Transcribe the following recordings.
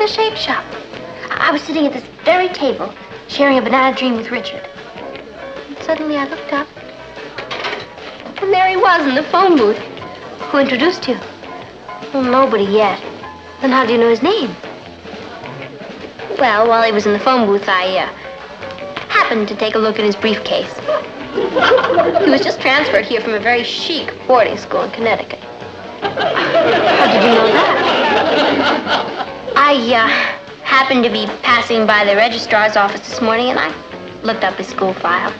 shake shop. I was sitting at this very table, sharing a banana dream with Richard. And suddenly I looked up, and there he was in the phone booth. Who introduced you? Well, nobody yet. Then how do you know his name? Well, while he was in the phone booth, I happened to take a look at his briefcase. He was just transferred here from a very chic boarding school in Connecticut. How did you know that? I happened to be passing by the registrar's office this morning, and I looked up his school file.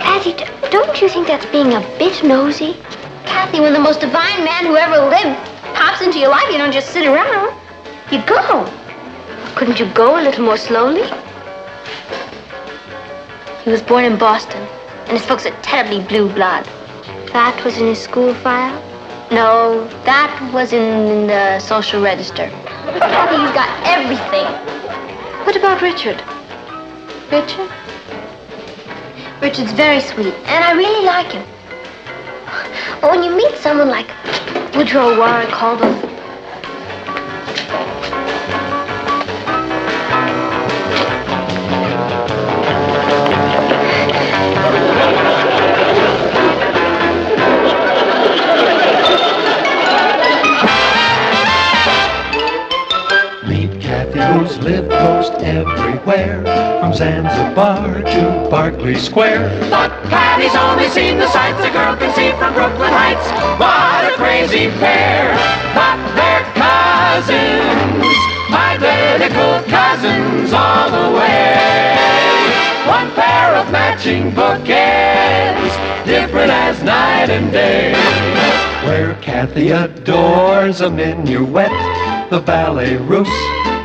Kathy, don't you think that's being a bit nosy? Kathy, when the most divine man who ever lived pops into your life, you don't just sit around. You go. Couldn't you go a little more slowly? He was born in Boston, and his folks are terribly blue blood. That was in his school file? No, that was in the social register. Kathy, you've got everything. What about Richard? Richard? Richard's very sweet, and I really like him. But when you meet someone like Woodrow Warren Caldwell, who's lived most everywhere, from Zanzibar to Berkeley Square. But Patty's only seen the sights a girl can see from Brooklyn Heights. What a crazy pair, but they're cousins, identical cousins all the way. One pair of matching bookends, different as night and day. Where Kathy adores a minuet, the ballet russe,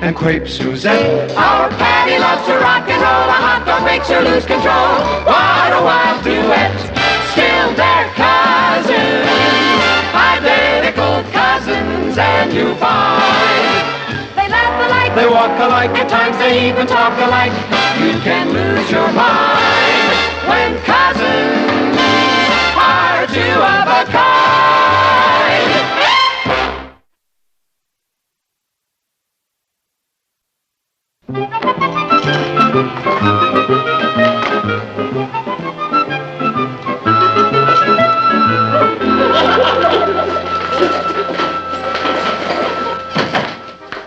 and crepe Suzette. Our Patty loves to rock and roll, a hot dog makes her lose control. What a wild duet, still they're cousins, identical cousins, and you find they laugh alike, They walk alike, at times they even talk alike. You can lose your mind when cousins are two of a kind.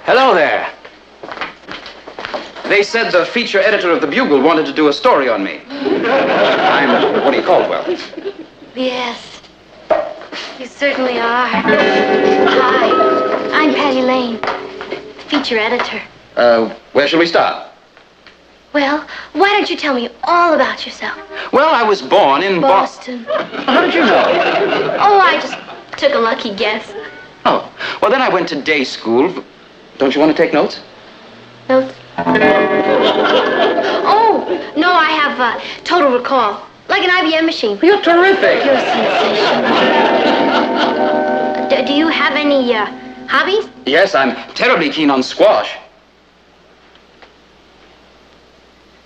Hello there. They said the feature editor of the Bugle wanted to do a story on me. I'm Woody Caldwell. yes, you certainly are. Hi, I'm Patty Lane, feature editor. Where shall we start? Well, why don't you tell me all about yourself? Well, I was born in Boston. How did you know? Oh, I just took a lucky guess. Oh, well, then I went to day school. Don't you want to take notes? Notes? Oh, no, I have total recall. Like an IBM machine. You're terrific. You're sensational. Do you have any hobbies? Yes, I'm terribly keen on squash.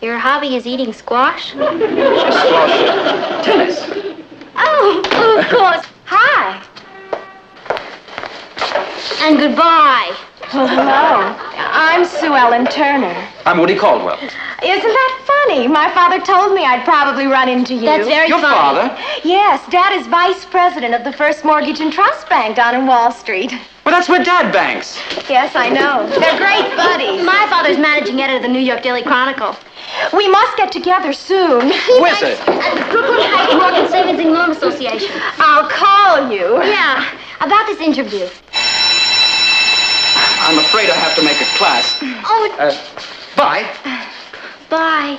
Your hobby is eating squash? Squash. Tennis. Oh, of course. Hi. And goodbye. Well, hello. I'm Sue Ellen Turner. I'm Woody Caldwell. Isn't that funny? My father told me I'd probably run into you. That's very Your funny. father? Yes, Dad is vice president of the First Mortgage and Trust Bank down in Wall Street. Well, that's where Dad banks. Yes, I know. They're great buddies. My father's managing editor of the New York Daily Chronicle. We must get together soon. Where's it? At the Brooklyn Heights Mortgage Savings and Loan Association. I'll call you. Yeah, about this interview. I'm afraid I have to make a class. Oh, Bye. bye.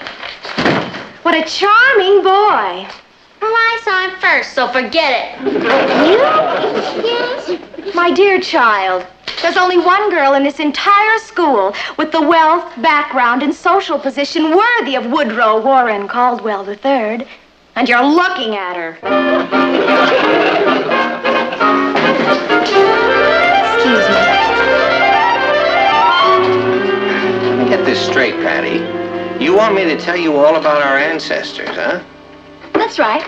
What a charming boy. Well, I saw him first, so forget it. Yes? My dear child, there's only one girl in this entire school with the wealth, background, and social position worthy of Woodrow Warren Caldwell III. And you're looking at her. Excuse me. Let me get this straight, Patty. You want me to tell you all about our ancestors, huh? That's right.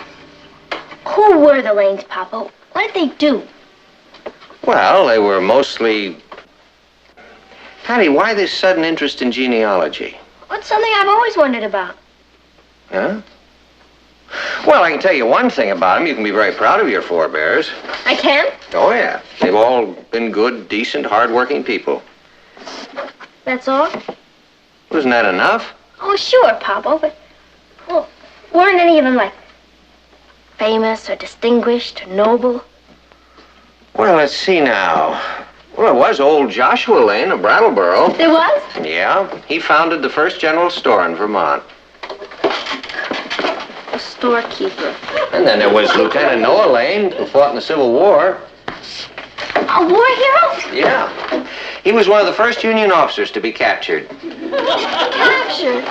Who were the Lanes, Papa? What did they do? Well, they were mostly Patty, why this sudden interest in genealogy? What's something I've always wondered about? Huh? Well, I can tell you one thing about them. You can be very proud of your forebears. I can? Oh, yeah. They've all been good, decent, hard-working people. That's all? Wasn't that enough? Oh, sure, Papa, but... Well, weren't any of them, like, famous or distinguished or noble? Well, let's see now. Well, it was old Joshua Lane of Brattleboro. There was? Yeah, he founded the first general store in Vermont. A storekeeper. And then there was Lieutenant Noah Lane, who fought in the Civil War. A war hero? Yeah. He was one of the first Union officers to be captured. Captured?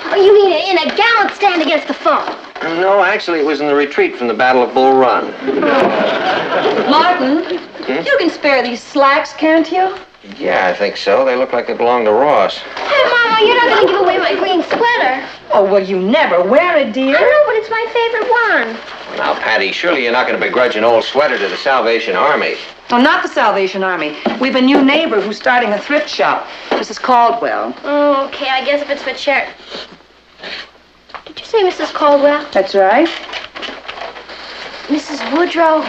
Oh, you mean in a gallant stand against the foe? No, actually, it was in the retreat from the Battle of Bull Run. Martin, you can spare these slacks, can't you? Yeah, I think so. They look like they belong to Ross. Hey, Mama, you're not going to give away my green sweater. Oh, well, you never wear it, dear. I know, but it's my favorite one. Now, Patty, surely you're not going to begrudge an old sweater to the Salvation Army. No, not the Salvation Army. We've a new neighbor who's starting a thrift shop, Mrs. Caldwell. Oh, okay, I guess if it's for charity. Did you say Mrs. Caldwell? That's right. Mrs. Woodrow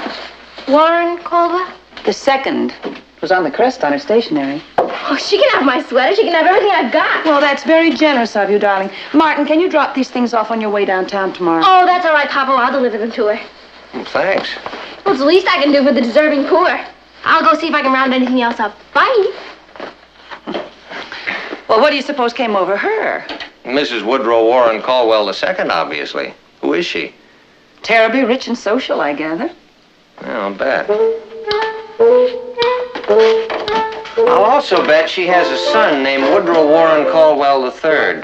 Warren Caldwell? The second was on the crest on her stationery. Oh, she can have my sweater. She can have everything I've got. Well, that's very generous of you, darling. Martin, can you drop these things off on your way downtown tomorrow? Oh, that's all right, Papa. I'll deliver them to her. Well, thanks. Well, it's the least I can do for the deserving poor. I'll go see if I can round anything else up. Bye. Well, what do you suppose came over her? Mrs. Woodrow Warren Caldwell II, obviously. Who is she? Terribly rich and social, I gather. Well, I'll bet. I'll also bet she has a son named Woodrow Warren Caldwell III.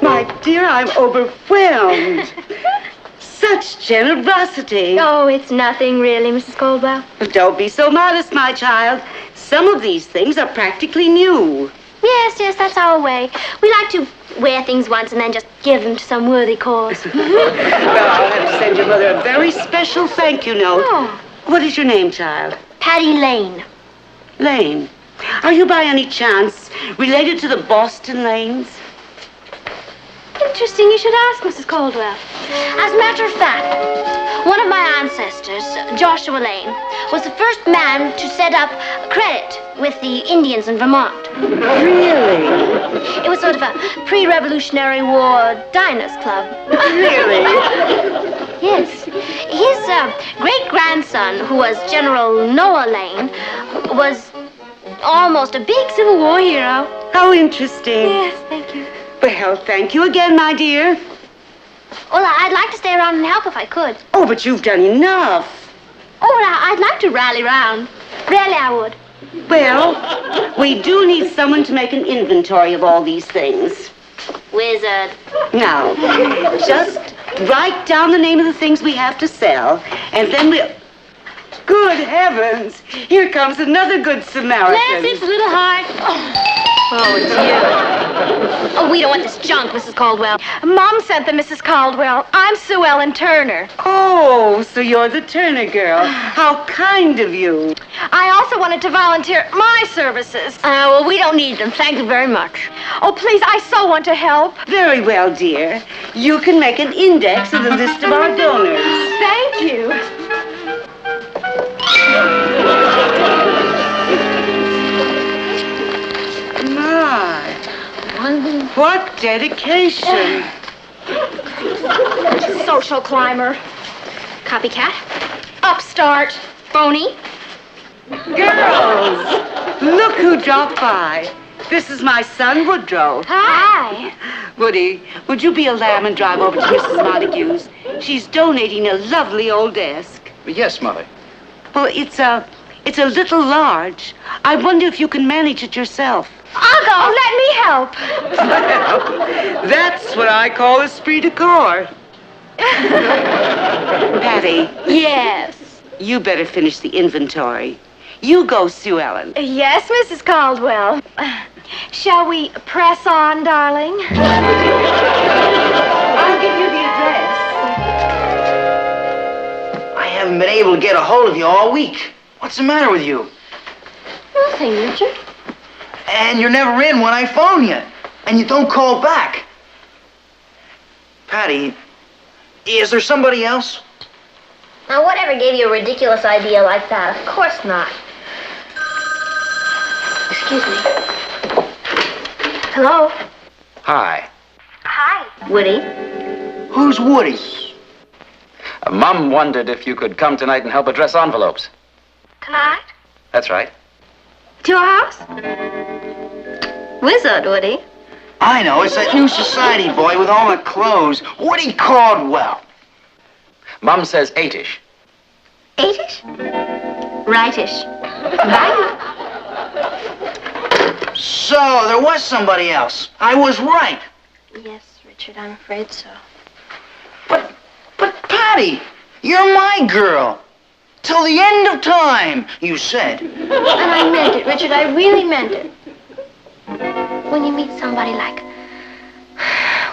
My dear, I'm overwhelmed. Such generosity. Oh, it's nothing, really, Mrs. Caldwell. Don't be so modest, my child. Some of these things are practically new. Yes, that's our way. We like to wear things once and then just give them to some worthy cause. Well, I'll have to send your mother a very special thank you note. Oh. What is your name, child? Patty Lane. Lane. Are you by any chance related to the Boston Lanes? Interesting you should ask, Mrs. Caldwell. As a matter of fact, one of my ancestors, Joshua Lane, was the first man to set up credit with the Indians in Vermont. Really? It was sort of a pre-Revolutionary War diners club. Really? Yes. His great-grandson, who was General Noah Lane, was almost a big Civil War hero. How interesting. Yes, thank you. Well, thank you again, my dear. Well, I'd like to stay around and help if I could. Oh, but you've done enough. Oh, well, I'd like to rally round. Really, I would. Well, we do need someone to make an inventory of all these things. Wizard. Now, just write down the name of the things we have to sell, and then we'll... Good heavens! Here comes another good Samaritan. Bless its little heart. Oh, it's you. Oh, we don't want this junk, Mrs. Caldwell. Mom sent them, Mrs. Caldwell. I'm Sue Ellen Turner. Oh, so you're the Turner girl. How kind of you. I also wanted to volunteer my services. Well, we don't need them. Thank you very much. Oh, please, I so want to help. Very well, dear. You can make an index of the list of our donors. Thank you. My, what dedication. Social climber. Copycat. Upstart. Phony. Girls, look who dropped by. This is my son, Woodrow. Hi. Woody, would you be a lamb and drive over to Mrs. Montague's? She's donating a lovely old desk. Yes, Mother. Well, it's a little large. I wonder if you can manage it yourself. I'll go. Let me help. Well, that's what I call esprit de corps. Patty, Yes. you better finish the inventory. You go, Sue Ellen. Yes, Mrs. Caldwell. Shall we press on, darling? I'll give you the address. I am haven't been able to get a hold of you all week. What's the matter with you? Nothing, Richard. And you're never in when I phone you. And you don't call back. Patty, is there somebody else? Now, whatever gave you a ridiculous idea like that? Of course not. Excuse me. Hello? Hi. Hi. Woody? Who's Woody? Mom wondered if you could come tonight and help address envelopes. Tonight? That's right. To your house? Wizard, Woody. I know, it's that new society boy with all the clothes. Woody Caldwell. Mom says 8-ish. 8-ish? Right-ish. Right. So, there was somebody else. I was right. Yes, Richard, I'm afraid so. But Patty, you're my girl. Till the end of time, you said. And I meant it, Richard. I really meant it. When you meet somebody like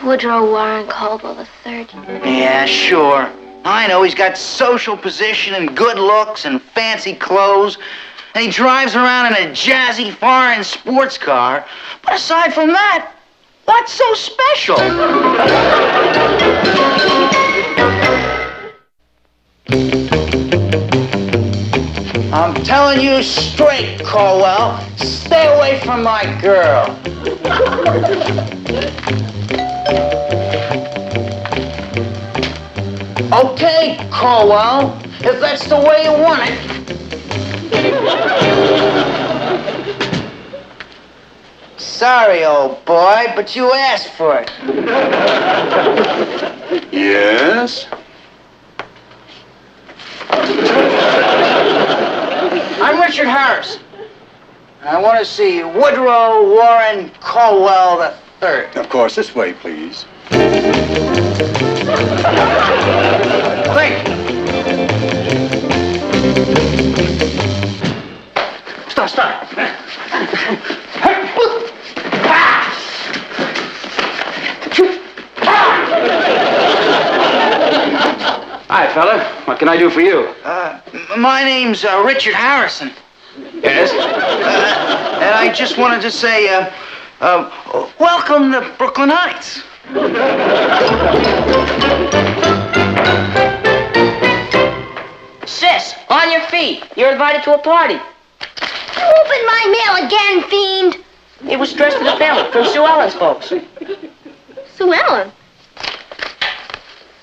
Woodrow Warren Caldwell III. Yeah, sure. I know he's got social position and good looks and fancy clothes. And he drives around in a jazzy foreign sports car. But aside from that, what's so special? I'm telling you straight, Caldwell. Stay away from my girl. Okay, Caldwell, if that's the way you want it. Sorry, old boy, but you asked for it. Yes? I'm Richard Harris. I want to see Woodrow Warren Caldwell III. Of course, this way, please. Thank you. Stop. Hi, fella. What can I do for you? My name's Richard Harrison. Yes? And I just wanted to say, welcome to Brooklyn Heights. Sis, on your feet. You're invited to a party. You opened my mail again, fiend. It was dressed for the family from Sue Ellen's folks. Sue Ellen.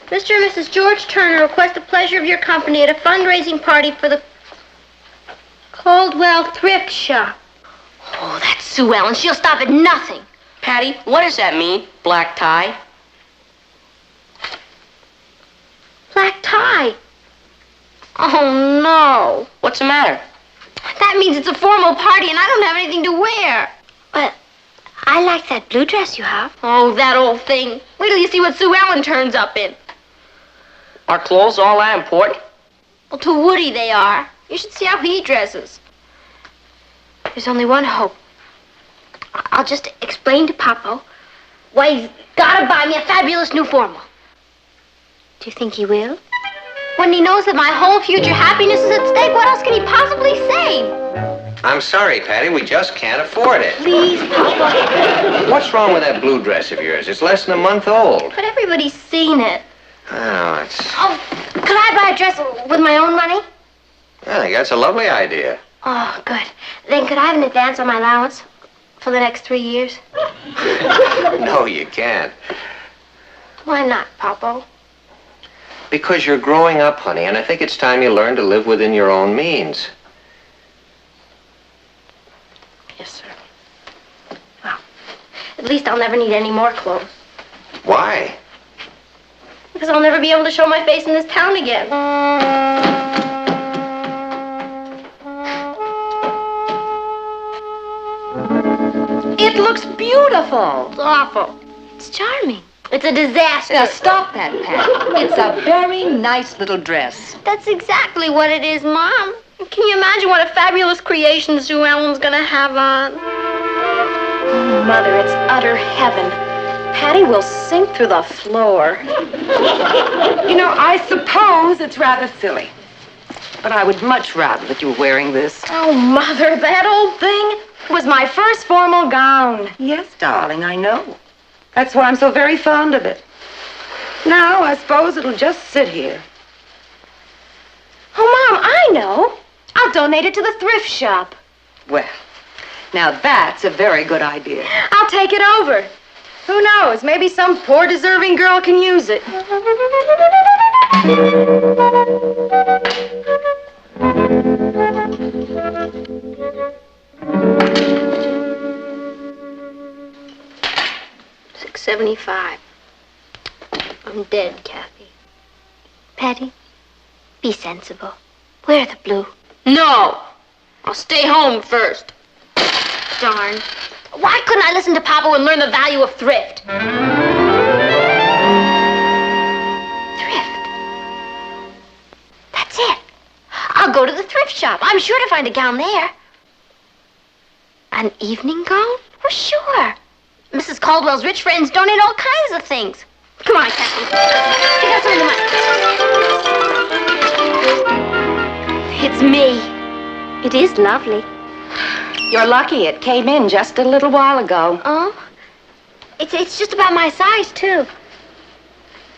Mr. and Mrs. George Turner request the pleasure of your company at a fundraising party for the Caldwell Thrift Shop. Oh, that's Sue Ellen. She'll stop at nothing. Patty, what does that mean? Black tie? Black tie. Oh, no. What's the matter? That means it's a formal party and I don't have anything to wear. But I like that blue dress you have. Oh, that old thing. Wait till you see what Sue Ellen turns up in. Are clothes all that important? Well, to Woody they are. You should see how he dresses. There's only one hope. I'll just explain to Papa why he's got to buy me a fabulous new formal. Do you think he will? When he knows that my whole future happiness is at stake, what else can he possibly say? I'm sorry, Patty, we just can't afford it. Please, Papa. What's wrong with that blue dress of yours? It's less than a month old. But everybody's seen it. Oh, it's... Oh, could I buy a dress with my own money? I think that's a lovely idea. Oh, good. Then could I have an advance on my allowance for the next 3 years? No, you can't. Why not, Papa? Because you're growing up, honey, and I think it's time you learn to live within your own means. Yes, sir. Well, at least I'll never need any more clothes. Why? Because I'll never be able to show my face in this town again. It looks beautiful. It's awful. It's charming. It's a disaster. Now, stop that, Pat. It's a very nice little dress. That's exactly what it is, Mom. Can you imagine what a fabulous creation Sue Ellen's gonna have on? Oh, Mother, it's utter heaven. Patty will sink through the floor. You know, I suppose it's rather silly. But I would much rather that you were wearing this. Oh, Mother, that old thing was my first formal gown. Yes, darling, I know. That's why I'm so very fond of it. Now, I suppose it'll just sit here. Oh, Mom, I know. I'll donate it to the thrift shop. Well, now that's a very good idea. I'll take it over. Who knows? Maybe some poor deserving girl can use it. $6.75. I'm dead, Kathy. Patty, be sensible. Wear the blue. No! I'll stay home first. Darn. Why couldn't I listen to Papa and learn the value of thrift? Thrift. That's it. I'll go to the thrift shop. I'm sure to find a gown there. An evening gown? Well, sure. Mrs. Caldwell's rich friends donate all kinds of things. Come on, Kathy. Take out some of the money. It's me. It is lovely. You're lucky it came in just a little while ago. Oh? It's just about my size, too.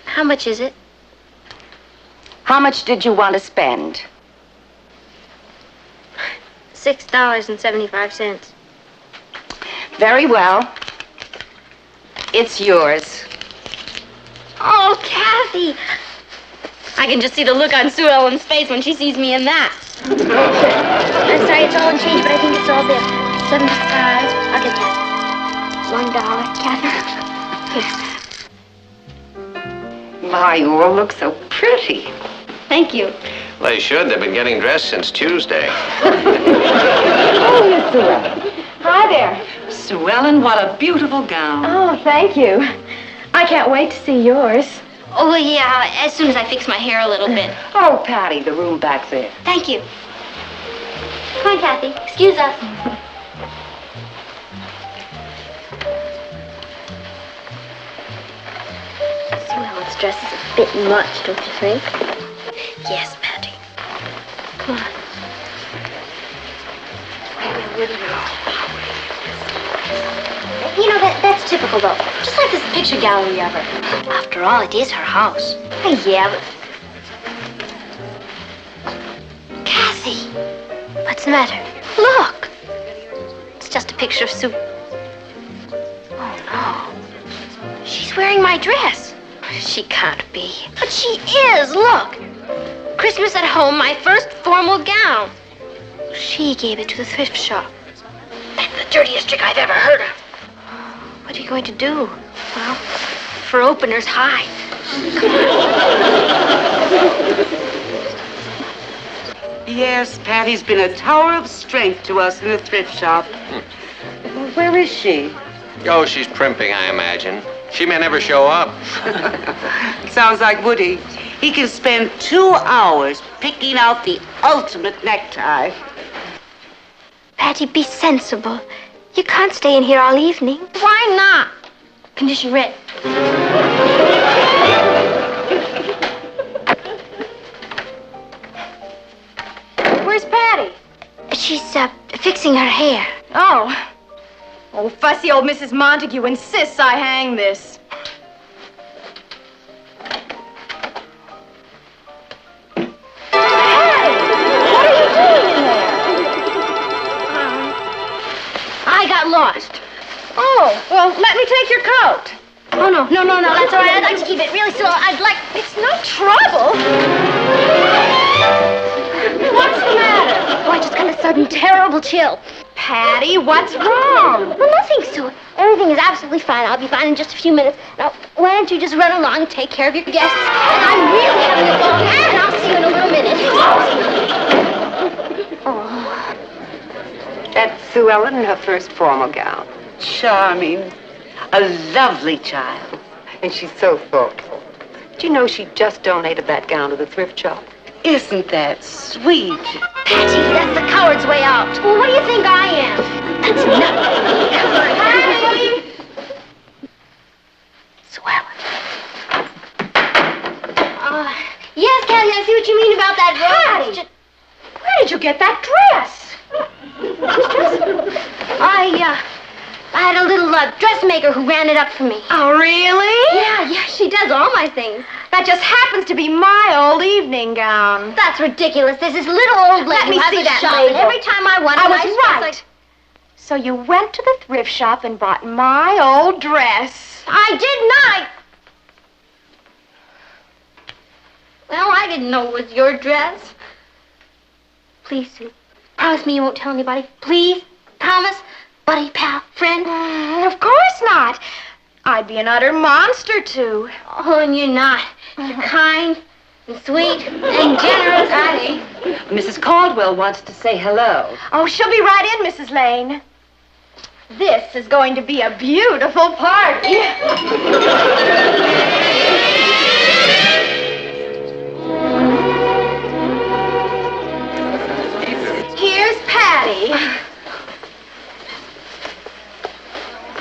How much is it? How much did you want to spend? $6.75. Very well. It's yours. Oh, Kathy! I can just see the look on Sue Ellen's face when she sees me in that. I'm sorry, it's all in change, but I think it's all there. 75. I'll get that. $1, Kathy. Here. My, you all look so pretty. Thank you. Well, they should. They've been getting dressed since Tuesday. Oh, yes, Sue Ellen. Hi there. Sue Ellen, what a beautiful gown. Oh, thank you. I can't wait to see yours. Oh, yeah, as soon as I fix my hair a little bit. Oh, Patty, the room back there. Thank you. Come on, Kathy. Excuse us. Sue Ellen's dress is a bit much, don't you think? Yes, Patty. Come on. You know, that's typical, though. Just like this picture gallery of her. After all, it is her house. Yeah, but... Kathy! What's the matter? Look! It's just a picture of Sue. Oh, no. She's wearing my dress. She can't be. But she is, look! Christmas at home, my first formal gown. She gave it to the thrift shop. That's the dirtiest trick I've ever heard of. What are you going to do? Well, for openers, hide. Yes, Patty's been a tower of strength to us in the thrift shop. Where is she? Oh, she's primping, I imagine. She may never show up. Sounds like Woody. He can spend 2 hours picking out the ultimate necktie. Patty, be sensible. You can't stay in here all evening. Why not? Condition writ. Where's Patty? She's, fixing her hair. Oh. Oh, fussy old Mrs. Montague insists I hang this. I got lost. Oh, well, let me take your coat. Oh, no, that's all right. I'd like to keep it really still. It's no trouble. What's the matter? Oh, I just got a sudden terrible chill. Patty, what's wrong? Well, nothing, Sue. Everything is absolutely fine. I'll be fine in just a few minutes. Now, why don't you just run along and take care of your guests? And I'm really having a ball, and I'll see you in a little minute. Oh. That's Sue Ellen in her first formal gown. Charming. A lovely child. And she's so thoughtful. Do you know she just donated that gown to the thrift shop? Isn't that sweet? Patty, that's the coward's way out. Well, what do you think I am? That's nothing. Come on, Patty! Sue Ellen. Yes, Kathy, I see what you mean about that road. Patty! you get that dress? I had a little dressmaker who ran it up for me. Oh, really? Yeah, she does all my things. That just happens to be my old evening gown. That's ridiculous. There's this little old lady Let me who has see a that shop, label. and every time I want I a was nice dress, right. So you went to the thrift shop and bought my old dress. I did not. Well, I didn't know it was your dress. Please, Sue. Promise me you won't tell anybody. Please. Promise. Buddy, pal, friend. Of course not. I'd be an utter monster, too. Oh, and you're not. You're kind and sweet and generous, Patty. Mrs. Caldwell wants to say hello. Oh, she'll be right in, Mrs. Lane. This is going to be a beautiful party. Here's Patty.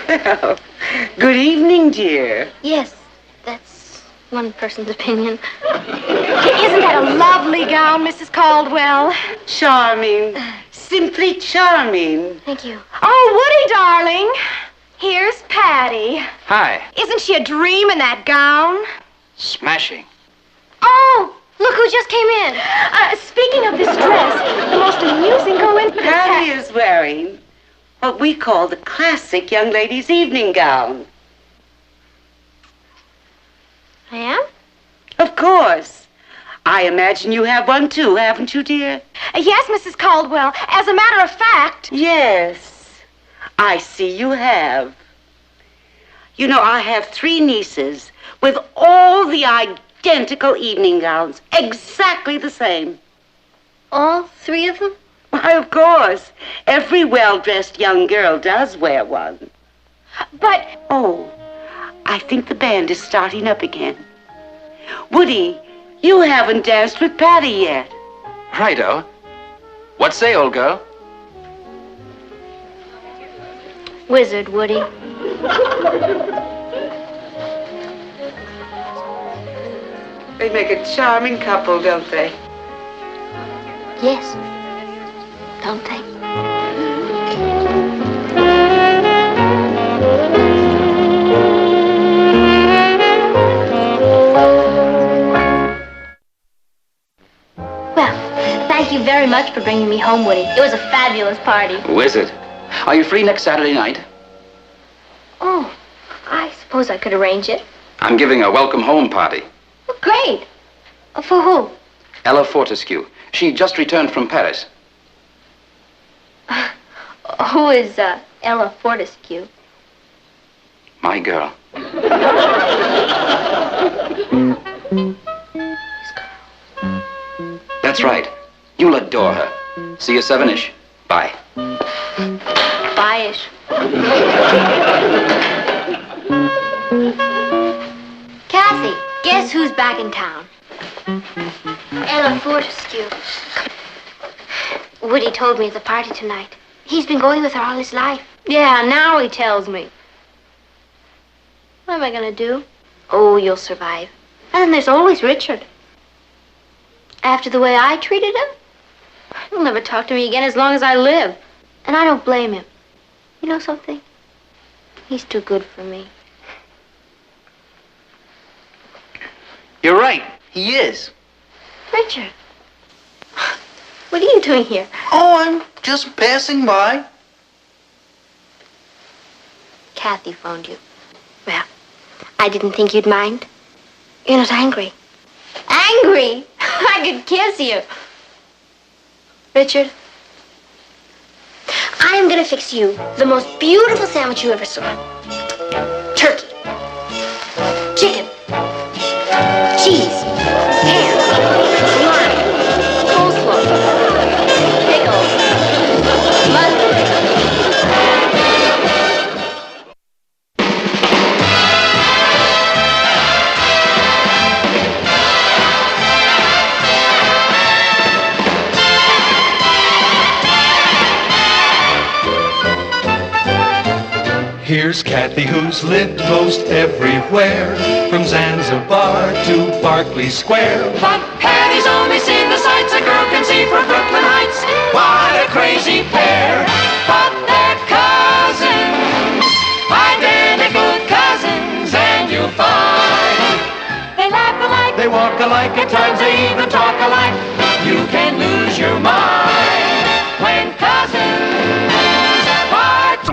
Well, good evening, dear. Yes, that's one person's opinion. Isn't that a lovely gown, Mrs. Caldwell? Charming. Simply charming. Thank you. Oh, Woody, darling. Here's Patty. Hi. Isn't she a dream in that gown? Smashing. Oh, look who just came in. Speaking of this dress, the most amusing coincidence. Patty is wearing what we call the classic young lady's evening gown. I am? Of course. I imagine you have one too, haven't you, dear? Yes, Mrs. Caldwell. As a matter of fact. Yes, I see you have. You know, I have 3 nieces with all the identical evening gowns, exactly the same. All 3 of them? Why, of course. Every well-dressed young girl does wear one. But... Oh, I think the band is starting up again. Woody, you haven't danced with Patty yet. Righto. What say, old girl? Wizard, Woody. They make a charming couple, don't they? Yes. Don't they? Well, thank you very much for bringing me home, Woody. It was a fabulous party. Wizard. Are you free next Saturday night? Oh, I suppose I could arrange it. I'm giving a welcome home party. Oh, great. For who? Ella Fortescue. She just returned from Paris. Who is Ella Fortescue? My girl. That's right. You'll adore her. See you 7-ish. Bye. Bye-ish. Kathy, guess who's back in town? Ella Fortescue. Woody told me at the party tonight. He's been going with her all his life. Yeah, now he tells me. What am I gonna do? Oh, you'll survive. And then there's always Richard. After the way I treated him, he'll never talk to me again as long as I live. And I don't blame him. You know something? He's too good for me. You're right. He is. Richard, what are you doing here? Oh, I'm just passing by. Kathy phoned you. Well, I didn't think you'd mind. You're not angry. Angry? I could kiss you. Richard, I am going to fix you the most beautiful sandwich you ever saw. Turkey, chicken, cheese, ham, lime, coleslaw, pickles, mustard. Here's Kathy, who's lived most everywhere, from Zanzibar to Berkeley Square. But Patty's only seen the sights a girl can see from Brooklyn Heights. crazy pair, but they're cousins, identical cousins, and you'll find they laugh alike, they walk alike, at times they even talk alike. You can lose your mind when cousins part.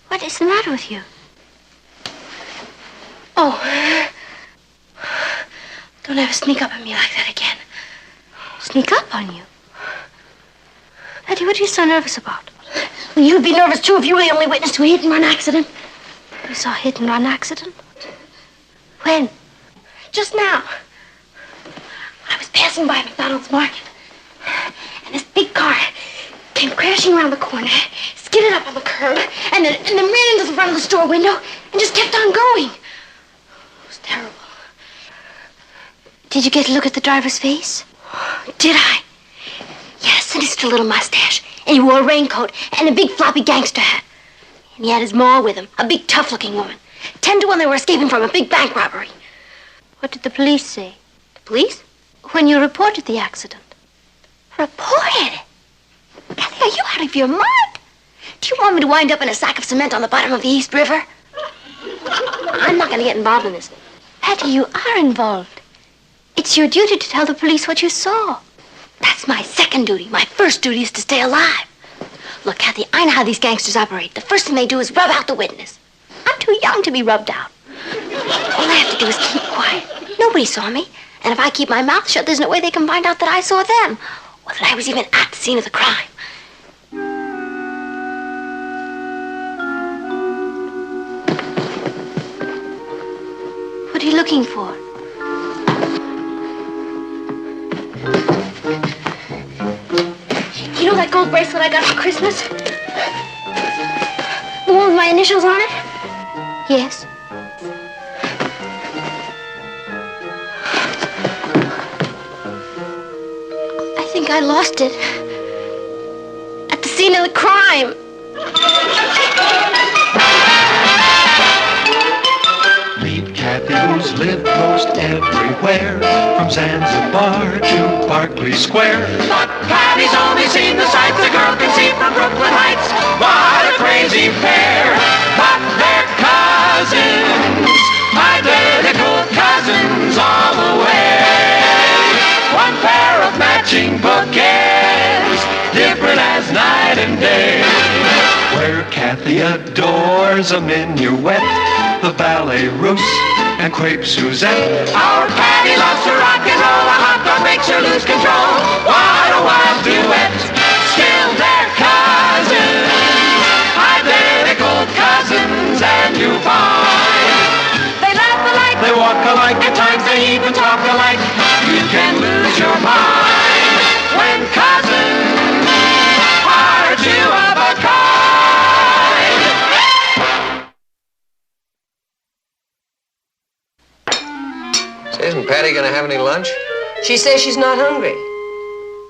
What is the matter with you? Oh. Don't ever sneak up on me like that again. Sneak up on you? Patty, what are you so nervous about? Well, you'd be nervous, too, if you were the only witness to a hit-and-run accident. You saw a hit-and-run accident? When? Just now. I was passing by McDonald's Market, and this big car came crashing around the corner, skidded up on the curb, and then ran into the front of the store window and just kept on going. It was terrible. Did you get a look at the driver's face? Did I? He had a sinister little mustache, and he wore a raincoat and a big floppy gangster hat. And he had his ma with him, a big tough-looking woman. 10 to 1 they were escaping from a big bank robbery. What did the police say? The police? When you reported the accident? Reported it? Kathy, are you out of your mind? Do you want me to wind up in a sack of cement on the bottom of the East River? I'm not going to get involved in this. Patty, you are involved. It's your duty to tell the police what you saw. That's my second duty. My first duty is to stay alive. Look, Kathy, I know how these gangsters operate. The first thing they do is rub out the witness. I'm too young to be rubbed out. All I have to do is keep quiet. Nobody saw me. And if I keep my mouth shut, there's no way they can find out that I saw them. Or that I was even at the scene of the crime. What are you looking for? You know that gold bracelet I got for Christmas? The one with my initials on it? Yes. I think I lost it. At the scene of the crime. Meet Kathy, who's lived most everywhere, from Zanzibar to Berkeley Square. But Patty's only seen the sights a girl can see from Brooklyn Heights. What a crazy pair, but they're cousins, identical cousins all the way. One pair of matching bouquets, different as night and day. Where Kathy adores a minuet, the ballet russe, and crepe Suzette. Our Patty loves to rock and roll, a hot dog makes her lose control. What a wild duet, still they're cousins, identical cousins, and you find they laugh alike, they walk alike, at times they even talk alike. You can lose your mind when cousins are two of a kind. Isn't Patty gonna have any lunch? She says she's not hungry.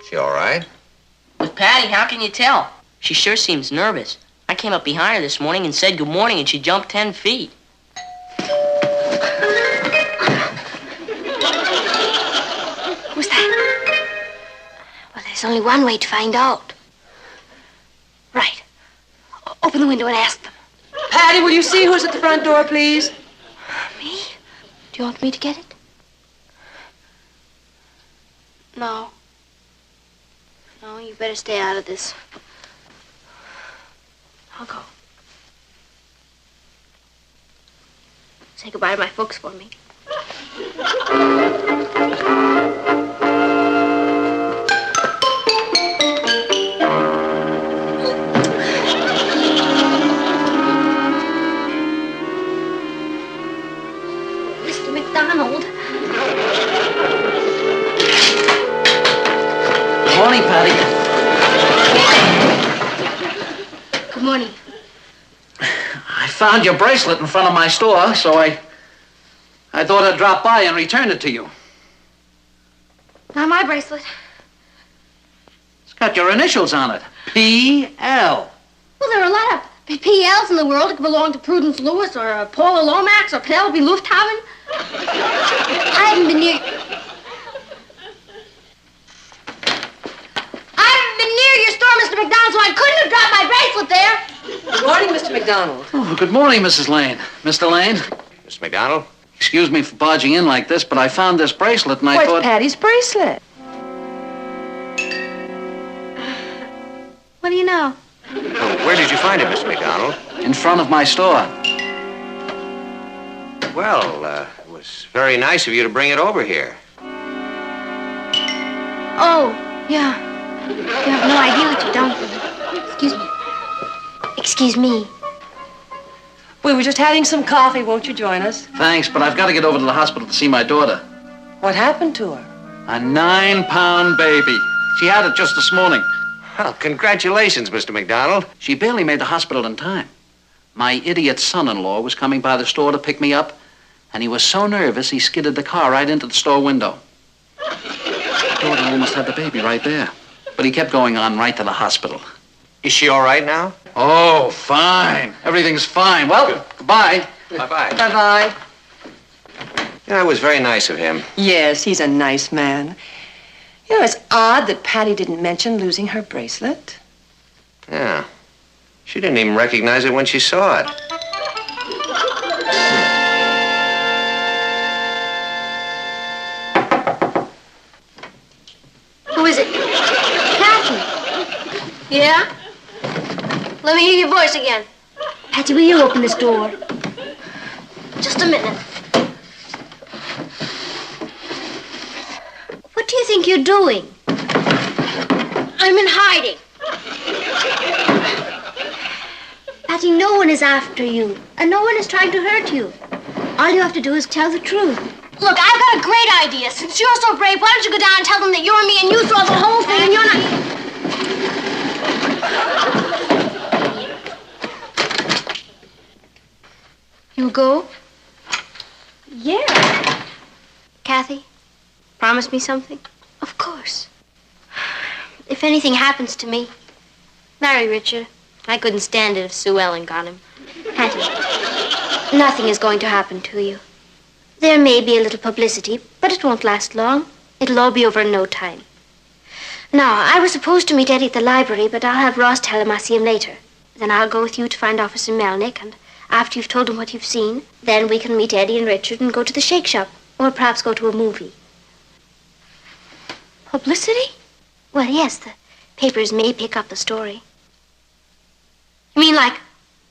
She all right? With Patty, how can you tell? She sure seems nervous. I came up behind her this morning and said good morning, and she jumped 10 feet. Who's that? Well, there's only one way to find out. Right. Open the window and ask them. Patty, will you see who's at the front door, please? Me? Do you want me to get it? No. No, you better stay out of this. I'll go. Say goodbye to my folks for me. Mr. McDonald. morning, Patty. Good morning. I found your bracelet in front of my store, so I thought I'd drop by and return it to you. Not my bracelet. It's got your initials on it. P.L. Well, there are a lot of PLs in the world that belong to Prudence Lewis or Paula Lomax or Penelope Lufthaven. I haven't been near your store, Mr. McDonald, so I couldn't have dropped my bracelet there. Good morning, Mr. McDonald. Oh, good morning, Mrs. Lane. Mr. Lane? Mr. McDonald? Excuse me for barging in like this, but I found this bracelet and I Where's thought... Patty's bracelet? What do you know? Oh, where did you find it, Mr. McDonald? In front of my store. Well, it was very nice of you to bring it over here. Oh, yeah. You have no idea what you've done for me. Excuse me. Excuse me. We were just having some coffee. Won't you join us? Thanks, but I've got to get over to the hospital to see my daughter. What happened to her? A 9-pound baby. She had it just this morning. Well, congratulations, Mr. McDonald. She barely made the hospital in time. My idiot son-in-law was coming by the store to pick me up, and he was so nervous he skidded the car right into the store window. My daughter almost had the baby right there. But he kept going on right to the hospital. Is she all right now? Oh, fine. Everything's fine. Well, goodbye. Bye-bye. Bye-bye. Yeah, it was very nice of him. Yes, he's a nice man. You know, it's odd that Patty didn't mention losing her bracelet. Yeah. She didn't even recognize it when she saw it. Who is it? Patty. Yeah? Let me hear your voice again. Patty, will you open this door? Just a minute. What do you think you're doing? I'm in hiding. Patty, no one is after you, and no one is trying to hurt you. All you have to do is tell the truth. Look, I've got a great idea. Since you're so brave, why don't you go down and tell them that you're me and you saw the whole thing and you're not... You'll go? Yeah. Kathy, promise me something? Of course. If anything happens to me, marry Richard. I couldn't stand it if Sue Ellen got him. Hattie, nothing is going to happen to you. There may be a little publicity, but it won't last long. It'll all be over in no time. Now, I was supposed to meet Eddie at the library, but I'll have Ross tell him I see him later. Then I'll go with you to find Officer Melnick, and after you've told him what you've seen, then we can meet Eddie and Richard and go to the shake shop, or perhaps go to a movie. Publicity? Well, yes, the papers may pick up the story. You mean like,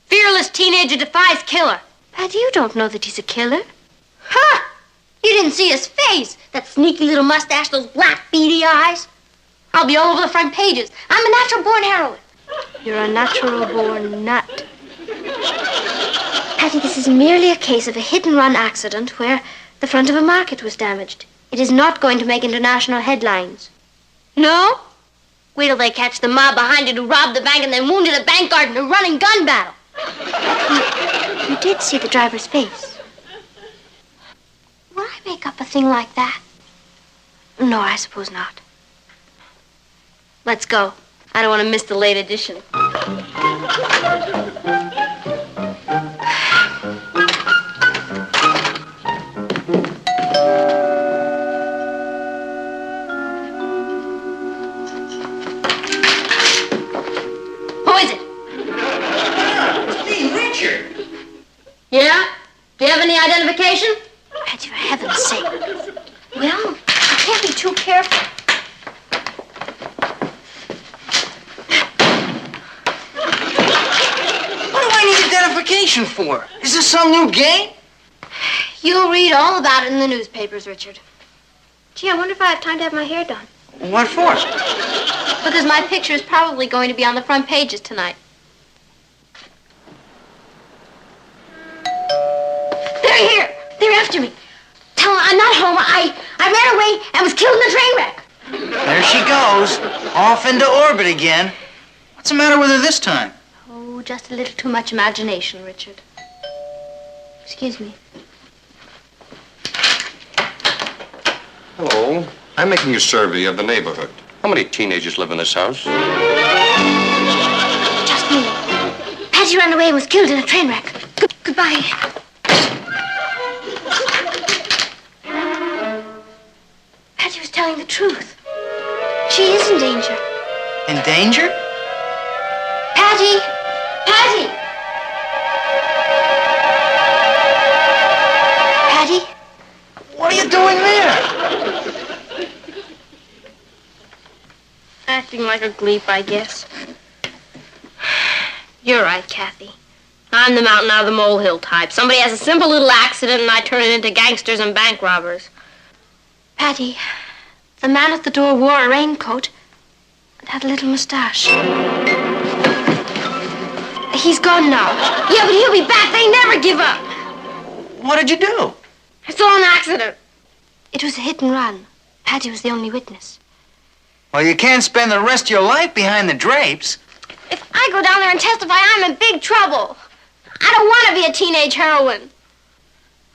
fearless teenager defies killer? Patty, you don't know that he's a killer. Ha! You didn't see his face, that sneaky little mustache, those black beady eyes. I'll be all over the front pages. I'm a natural-born heroine. You're a natural-born nut. Patty, this is merely a case of a hit-and-run accident where the front of a market was damaged. It is not going to make international headlines. No? Wait till they catch the mob behind it who robbed the bank and then wounded a bank guard in a running gun battle. You did see the driver's face. Would I make up a thing like that? No, I suppose not. Let's go. I don't want to miss the late edition. Who is it? It's me, Richard. Yeah? Do you have any identification? Patty, for heaven's sake. Well, you can't be too careful. What do I need identification for? Is this some new game? You'll read all about it in the newspapers, Richard. Gee, I wonder if I have time to have my hair done. What for? Because my picture is probably going to be on the front pages tonight. They're here. They're after me. Tell them I'm not home. I ran away and was killed in a train wreck. There she goes, off into orbit again. What's the matter with her this time? Oh, just a little too much imagination, Richard. Excuse me. Hello. I'm making a survey of the neighborhood. How many teenagers live in this house? Just me. Patty ran away and was killed in a train wreck. Goodbye. Patty was telling the truth. She is in danger. In danger? Patty! Patty! Patty? What are you doing there? Acting like a gleep, I guess. You're right, Kathy. I'm the mountain out of the molehill type. Somebody has a simple little accident and I turn it into gangsters and bank robbers. Patty, the man at the door wore a raincoat and had a little mustache. He's gone now. Yeah, but he'll be back. They never give up. What did you do? I saw an accident. It was a hit and run. Patty was the only witness. Well, you can't spend the rest of your life behind the drapes. If I go down there and testify, I'm in big trouble. I don't want to be a teenage heroine.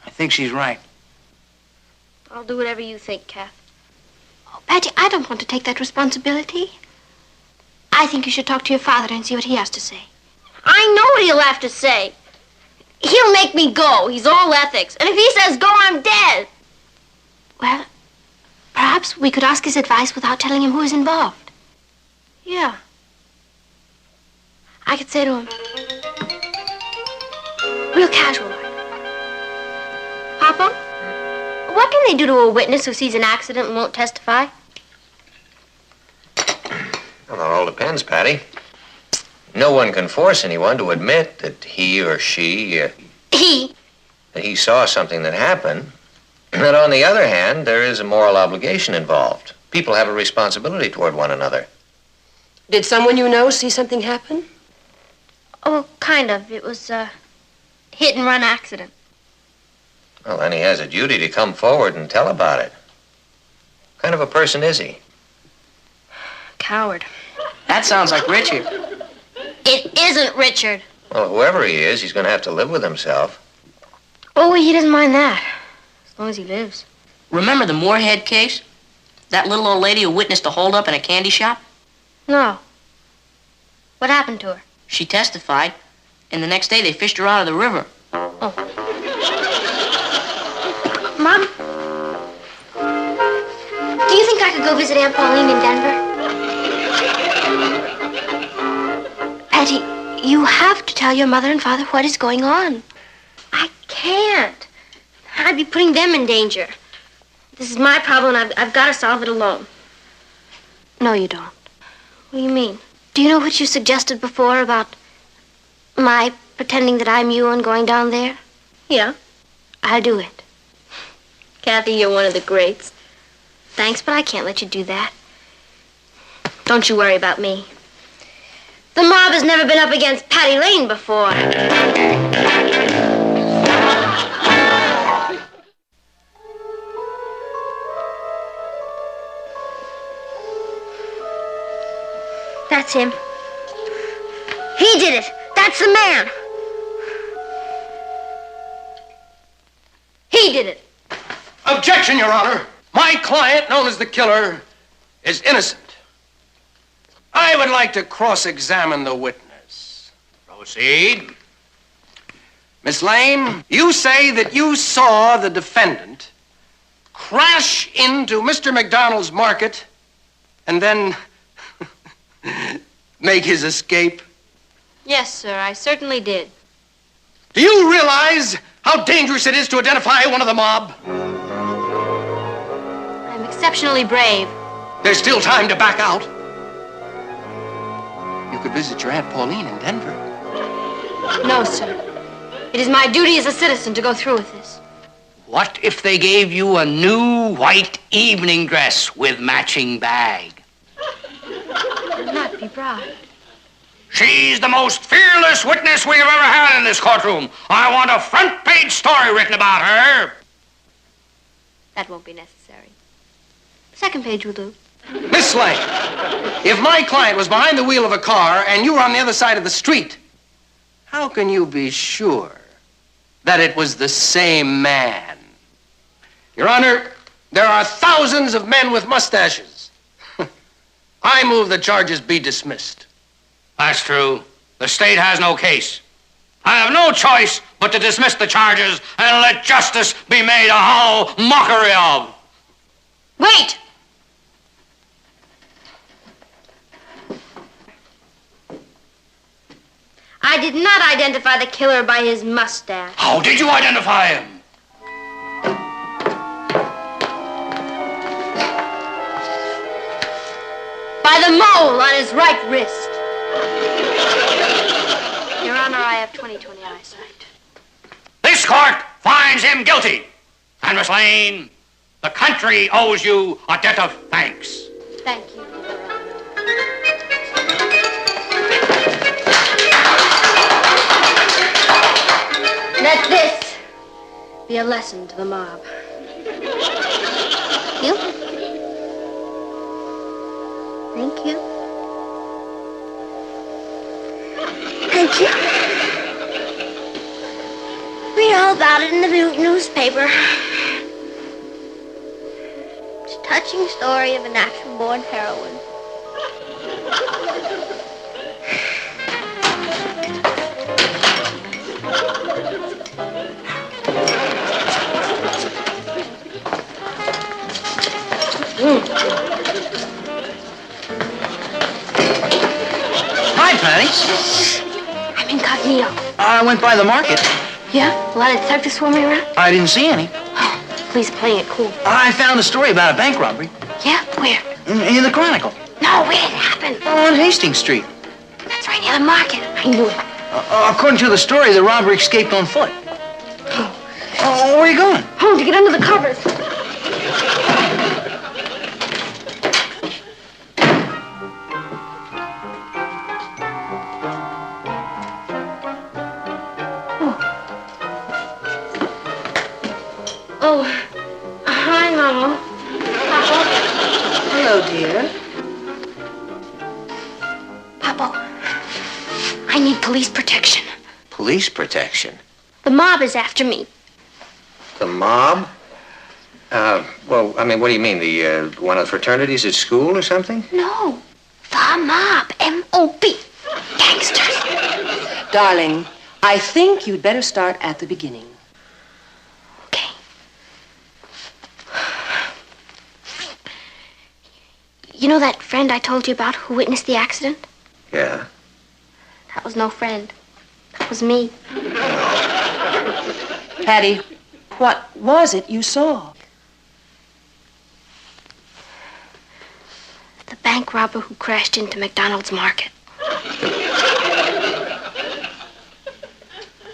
I think she's right. I'll do whatever you think, Kath. Oh, Patty, I don't want to take that responsibility. I think you should talk to your father and see what he has to say. I know what he'll have to say. He'll make me go. He's all ethics. And if he says go, I'm dead. Well, perhaps we could ask his advice without telling him who is involved. Yeah. I could say to him, real casual like, Papa, what can they do to a witness who sees an accident and won't testify? Well, it all depends, Patty. No one can force anyone to admit that he or she, that he saw something that happened. But on the other hand, there is a moral obligation involved. People have a responsibility toward one another. Did someone you know see something happen? Oh, kind of. It was a hit-and-run accident. Well, then he has a duty to come forward and tell about it. What kind of a person is he? Coward. That sounds like Richard. It isn't Richard. Well, whoever he is, he's going to have to live with himself. Oh, he doesn't mind that. As long as he lives. Remember the Moorhead case? That little old lady who witnessed a holdup in a candy shop? No. What happened to her? She testified, and the next day they fished her out of the river. Oh. Mom? Do you think I could go visit Aunt Pauline in Denver? Patty, you have to tell your mother and father what is going on. I can't. I'd be putting them in danger. This is my problem, and I've got to solve it alone. No, you don't. What do you mean? Do you know what you suggested before about my pretending that I'm you and going down there? Yeah. I'll do it. Kathy, you're one of the greats. Thanks, but I can't let you do that. Don't you worry about me. The mob has never been up against Patty Lane before. That's him. He did it. That's the man. He did it. Objection, Your Honor. My client, known as the killer, is innocent. I would like to cross-examine the witness. Proceed. Miss Lane, you say that you saw the defendant crash into Mr. McDonald's market and then make his escape? Yes, sir, I certainly did. Do you realize how dangerous it is to identify one of the mob? I'm exceptionally brave. There's still time to back out. You could visit your Aunt Pauline in Denver. No, sir. It is my duty as a citizen to go through with this. What if they gave you a new white evening dress with matching bag? I'll not be bribed. She's the most fearless witness we've ever had in this courtroom. I want a front-page story written about her. That won't be necessary. The second page will do. Miss Slade, if my client was behind the wheel of a car and you were on the other side of the street, how can you be sure that it was the same man? Your Honor, there are thousands of men with mustaches. I move the charges be dismissed. That's true. The state has no case. I have no choice but to dismiss the charges and let justice be made a hollow mockery of. Wait! I did not identify the killer by his mustache. How did you identify him? By the mole on his right wrist. Your Honor, I have 20/20 eyesight. This court finds him guilty. And Miss Lane, the country owes you a debt of thanks. Thank you, Your Honor. Let this be a lesson to the mob. You? Thank you. Thank you. Read all about it in the newspaper. It's a touching story of a natural-born heroine. Hi, Patty. I'm incognito. I went by the market. Yeah? A lot of detectives swarming around? I didn't see any. Please playing it cool. I found a story about a bank robbery. Yeah? Where? In the Chronicle. No, where did it happen? On Hastings Street. That's right near the market. I knew it. According to the story, the robber escaped on foot. Where are you going? Home to get under the covers. Oh, hi, Mama. Papa. Hello, dear. Papa, I need police protection. Police protection? The mob is after me. The mob? Well, I mean, what do you mean? The one of the fraternities at school or something? No, the mob. M-O-B. Gangsters. Darling, I think you'd better start at the beginning. Okay. You know that friend I told you about who witnessed the accident? Yeah. That was no friend. That was me. Patty, what was it you saw? The bank robber who crashed into McDonald's market.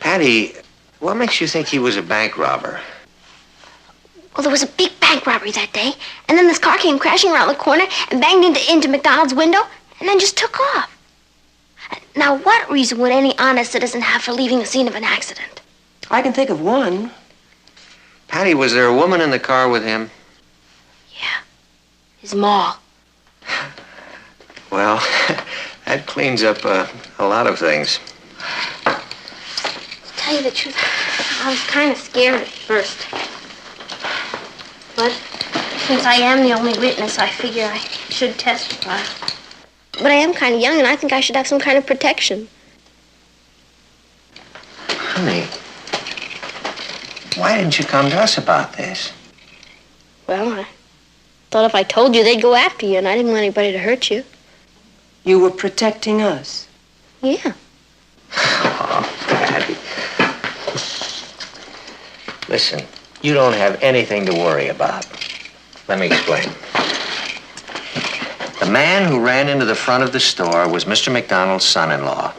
Patty, what makes you think he was a bank robber? Well, there was a big bank robbery that day, and then this car came crashing around the corner and banged into McDonald's window, and then just took off. Now, what reason would any honest citizen have for leaving the scene of an accident? I can think of one. Patty, was there a woman in the car with him? His ma. Well, that cleans up a lot of things. To tell you the truth, I was kind of scared at first. But since I am the only witness, I figure I should testify. But I am kind of young, and I think I should have some kind of protection. Honey, why didn't you come to us about this? Well, I thought if I told you, they'd go after you, and I didn't want anybody to hurt you. You were protecting us. Yeah. Oh, Patty. Listen, you don't have anything to worry about. Let me explain. The man who ran into the front of the store was Mr. McDonald's son-in-law.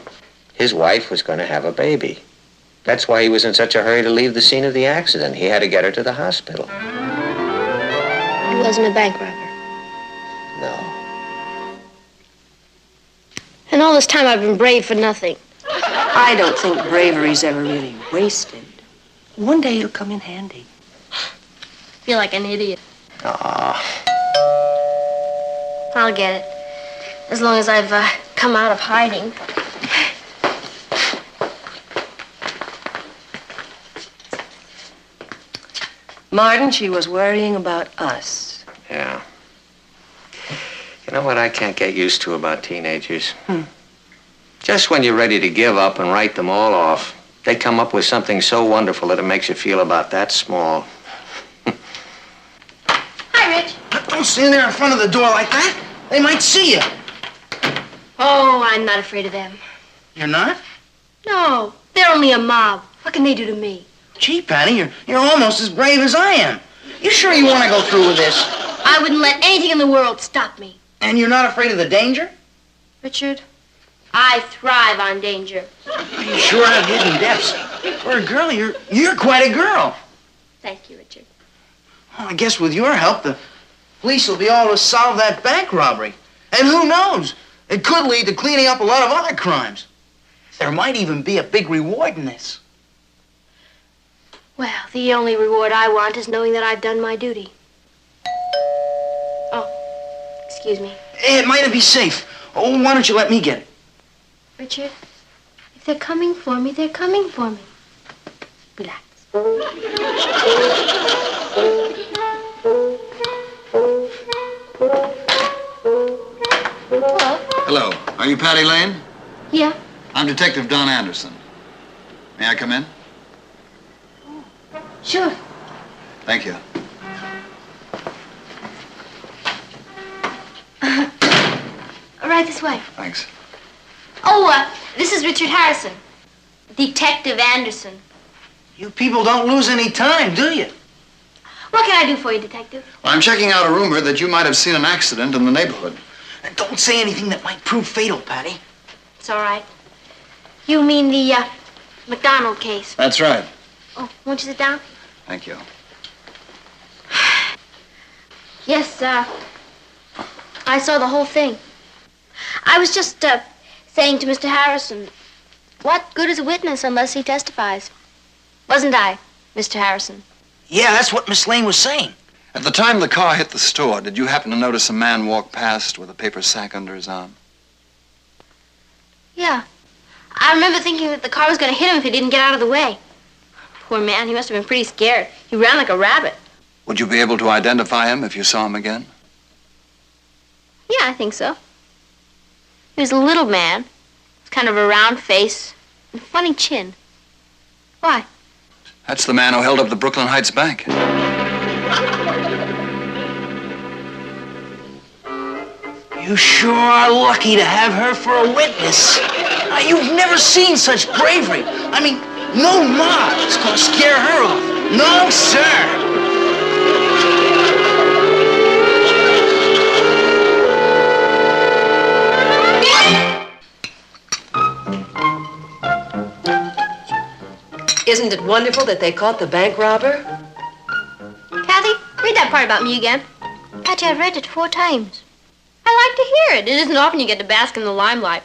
His wife was going to have a baby. That's why he was in such a hurry to leave the scene of the accident. He had to get her to the hospital. He wasn't a bank robber. No. And all this time I've been brave for nothing. I don't think bravery's ever really wasted. One day it'll come in handy. I feel like an idiot. Aw. I'll get it. As long as I've come out of hiding. Martin, she was worrying about us. Yeah. You know what I can't get used to about teenagers? Just when you're ready to give up and write them all off, they come up with something so wonderful that it makes you feel about that small. Hi, Rich. Don't stand there in front of the door like that. They might see you. Oh, I'm not afraid of them. You're not? No, they're only a mob. What can they do to me? Gee, Patty, you're almost as brave as I am. You sure you want to go through with this? I wouldn't let anything in the world stop me. And you're not afraid of the danger? Richard, I thrive on danger. You sure have hidden depths. For a girl, you're quite a girl. Thank you, Richard. Well, I guess with your help, the police will be able to solve that bank robbery. And who knows? It could lead to cleaning up a lot of other crimes. There might even be a big reward in this. Well, the only reward I want is knowing that I've done my duty. Oh, excuse me. It might be safe. Oh, why don't you let me get it? Richard, if they're coming for me, they're coming for me. Relax. Hello. Are you Patty Lane? Yeah. I'm Detective Don Anderson. May I come in? Sure. Thank you. Right this way. Thanks. Oh, this is Richard Harrison. Detective Anderson. You people don't lose any time, do you? What can I do for you, Detective? Well, I'm checking out a rumor that you might have seen an accident in the neighborhood. And don't say anything that might prove fatal, Patty. It's all right. You mean the McDonald case? That's right. Oh, won't you sit down? Thank you. Yes, I saw the whole thing. I was just saying to Mr. Harrison, what good is a witness unless he testifies? Wasn't I, Mr. Harrison? Yeah, that's what Miss Lane was saying. At the time the car hit the store, did you happen to notice a man walk past with a paper sack under his arm? Yeah. I remember thinking that the car was going to hit him if he didn't get out of the way. Poor man, he must have been pretty scared. He ran like a rabbit. Would you be able to identify him if you saw him again? Yeah, I think so. He was a little man. With kind of a round face and a funny chin. Why? That's the man who held up the Brooklyn Heights Bank. You sure are lucky to have her for a witness. You've never seen such bravery. I mean, no mob is gonna scare her off. No, sir. Isn't it wonderful that they caught the bank robber? Kathy, read that part about me again. Patty, I've read it 4 times. I like to hear it. It isn't often you get to bask in the limelight.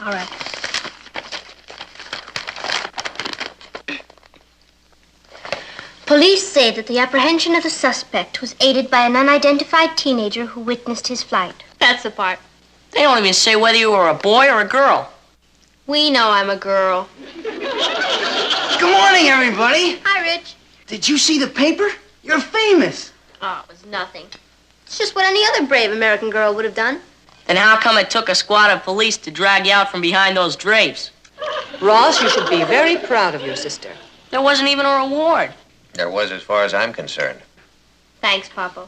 All right. Police say that the apprehension of the suspect was aided by an unidentified teenager who witnessed his flight. That's the part. They don't even say whether you were a boy or a girl. We know I'm a girl. Good morning, everybody. Hi, Rich. Did you see the paper? You're famous. Oh, it was nothing. It's just what any other brave American girl would have done. Then how come it took a squad of police to drag you out from behind those drapes? Ross, you should be very proud of your sister. There wasn't even a reward. There was, as far as I'm concerned. Thanks, Papa.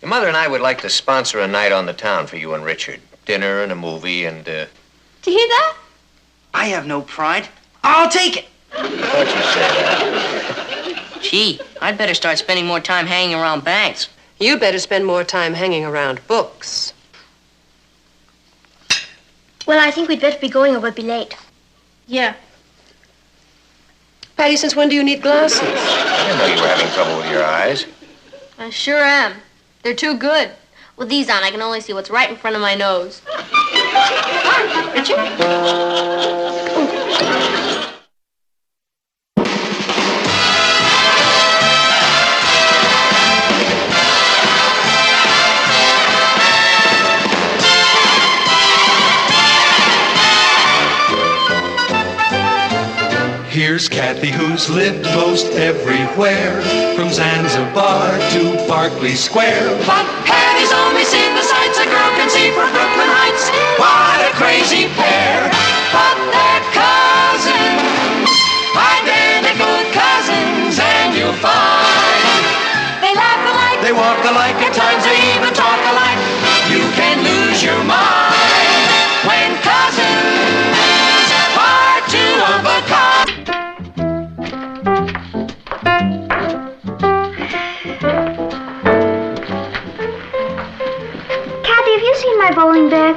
Your mother and I would like to sponsor a night on the town for you and Richard. Dinner and a movie and, Do you hear that? I have no pride. I'll take it. Thought you said that. Gee, I'd better start spending more time hanging around banks. You better spend more time hanging around books. Well, I think we'd better be going or we'll be late. Yeah. Patty, since when do you need glasses? I didn't know you were having trouble with your eyes. I sure am. They're too good. With these on, I can only see what's right in front of my nose. Hi, Richard. Here's Kathy, who's lived most everywhere, from Zanzibar to Berkeley Square. But Patty's only seen the sights a girl can see from Brooklyn Heights. What a crazy pair! But they're cousins, identical cousins, and you'll find they laugh alike, they walk alike, at times they even talk alike. You can lose your mind when cousins are two of a kind. Kathy, have you seen my bowling bag?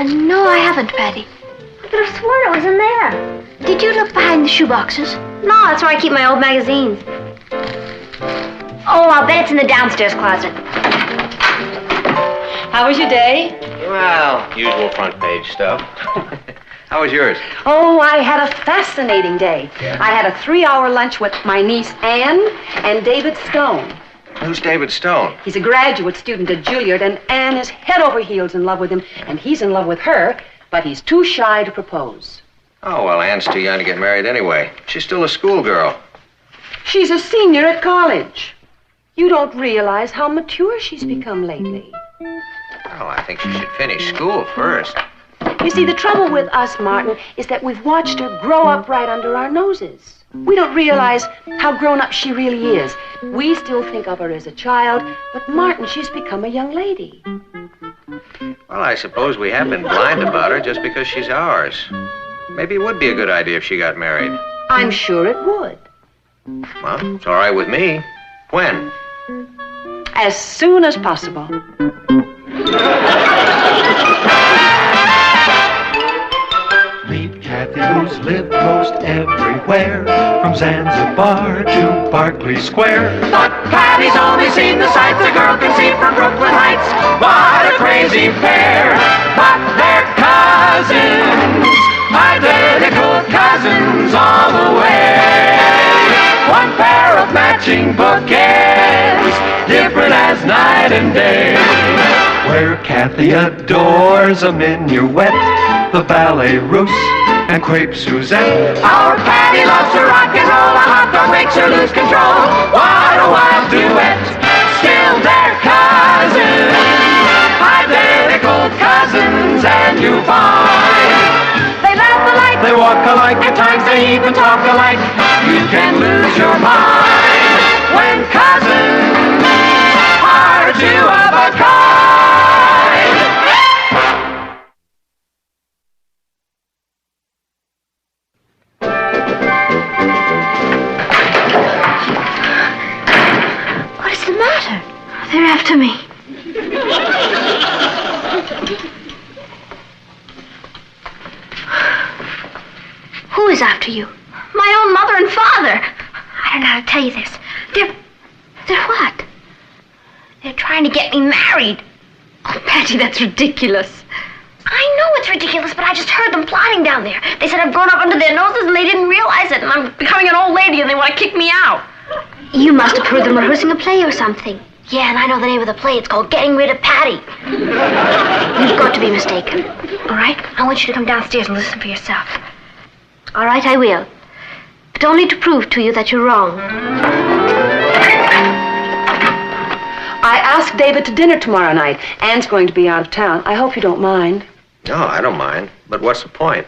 No, I haven't, Patty. I could have sworn it was in there. Did you look behind the shoe boxes? No, that's where I keep my old magazines. Oh, I'll bet it's in the downstairs closet. How was your day? Well, usual front page stuff. How was yours? Oh, I had a fascinating day. I had a 3-hour lunch with my niece Anne and David Stone. Who's David Stone? He's a graduate student at Juilliard, and Anne is head over heels in love with him, and he's in love with her, but he's too shy to propose. Oh, well, Anne's too young to get married anyway. She's still a schoolgirl. She's a senior at college. You don't realize how mature she's become lately. Well, I think she should finish school first. You see, the trouble with us, Martin, is that we've watched her grow up right under our noses. We don't realize how grown up she really is. We still think of her as a child, but Martin, she's become a young lady. Well, I suppose we have been blind about her just because she's ours. Maybe it would be a good idea if she got married. I'm sure it would. Well, it's all right with me. When? As soon as possible. Meet Kathy, who's lived most everywhere, from Zanzibar to Berkeley Square. But Patty's only seen the sights a girl can see from Brooklyn Heights. What a crazy pair! But they're cousins, identical cousins all the way. One pair of matching bookends, different as night and day. Where Kathy adores a minuet, the ballet russe, and crepe Suzette. Our Patty loves to rock and roll, a hot dog makes her lose control. What a wild duet, still they're cousins, identical cousins, and you find they laugh alike, they walk alike, at times they even talk alike. You can lose your mind when cousins are two of a kind. What is the matter? They're after me. Who is after you? My own mother and father. I don't know how to tell you this. They're what? They're trying to get me married. Oh, Patty, that's ridiculous. I know it's ridiculous, but I just heard them plotting down there. They said I've grown up under their noses and they didn't realize it, and I'm becoming an old lady and they want to kick me out. You must have heard them rehearsing a play or something. Yeah, and I know the name of the play. It's called Getting Rid of Patty. You've got to be mistaken. All right? I want you to come downstairs and listen for yourself. All right, I will. But only to prove to you that you're wrong. I asked David to dinner tomorrow night. Anne's going to be out of town. I hope you don't mind. No, I don't mind. But what's the point?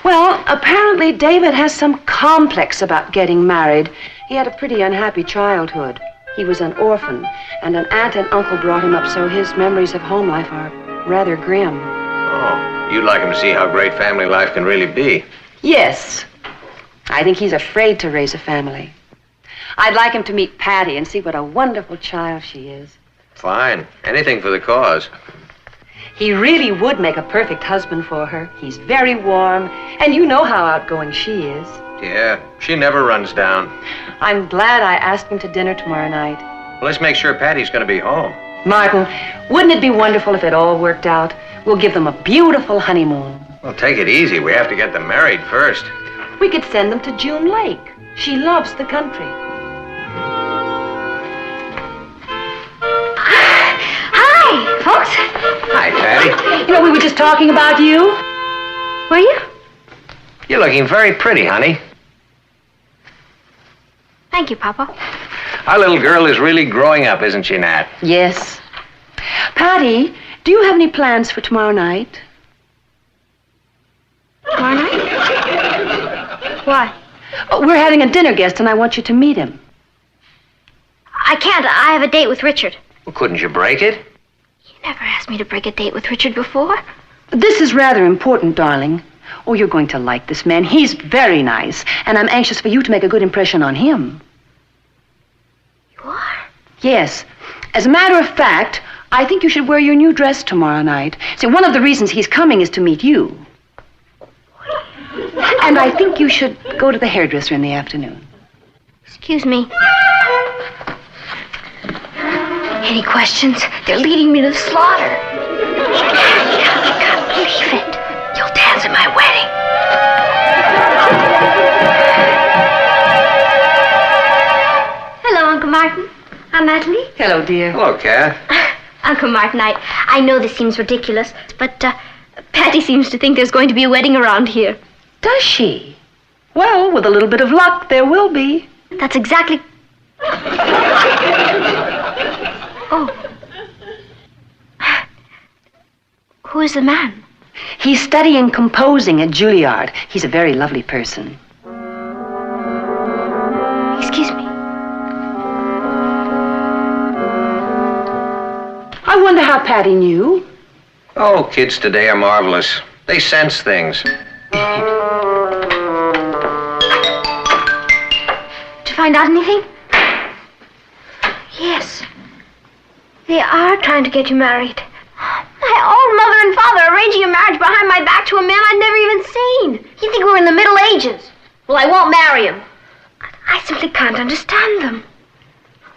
Well, apparently David has some complex about getting married. He had a pretty unhappy childhood. He was an orphan, and an aunt and uncle brought him up, so his memories of home life are rather grim. Oh, you'd like him to see how great family life can really be. Yes. I think he's afraid to raise a family. I'd like him to meet Patty and see what a wonderful child she is. Fine. Anything for the cause. He really would make a perfect husband for her. He's very warm, and you know how outgoing she is. Yeah, she never runs down. I'm glad I asked him to dinner tomorrow night. Well, let's make sure Patty's going to be home. Martin, wouldn't it be wonderful if it all worked out? We'll give them a beautiful honeymoon. Well, take it easy. We have to get them married first. We could send them to June Lake. She loves the country. Hi, folks. Hi, Patty. You know, we were just talking about you. Were you? You're looking very pretty, honey. Thank you, Papa. Our little girl is really growing up, isn't she, Nat? Yes. Patty, do you have any plans for tomorrow night? Tomorrow night? Why? Oh, we're having a dinner guest, and I want you to meet him. I can't. I have a date with Richard. Well, couldn't you break it? You never asked me to break a date with Richard before. This is rather important, darling. Oh, you're going to like this man. He's very nice, and I'm anxious for you to make a good impression on him. You are? Yes. As a matter of fact, I think you should wear your new dress tomorrow night. See, one of the reasons he's coming is to meet you. And I think you should go to the hairdresser in the afternoon. Excuse me. Any questions? They're leading me to the slaughter. I can't believe it. You'll dance at my wedding. Hello, Uncle Martin. I'm Natalie. Hello, dear. Hello, Kat. Uncle Martin, I know this seems ridiculous, but Patty seems to think there's going to be a wedding around here. Does she? Well, with a little bit of luck, there will be. That's exactly... Oh. Who is the man? He's studying composing at Juilliard. He's a very lovely person. Excuse me. I wonder how Patty knew. Oh, kids today are marvelous. They sense things. Did you find out anything? Yes. They are trying to get you married. My own mother and father arranging a marriage behind my back to a man I'd never even seen. You think we're in the Middle Ages? Well, I won't marry him. I simply can't understand them.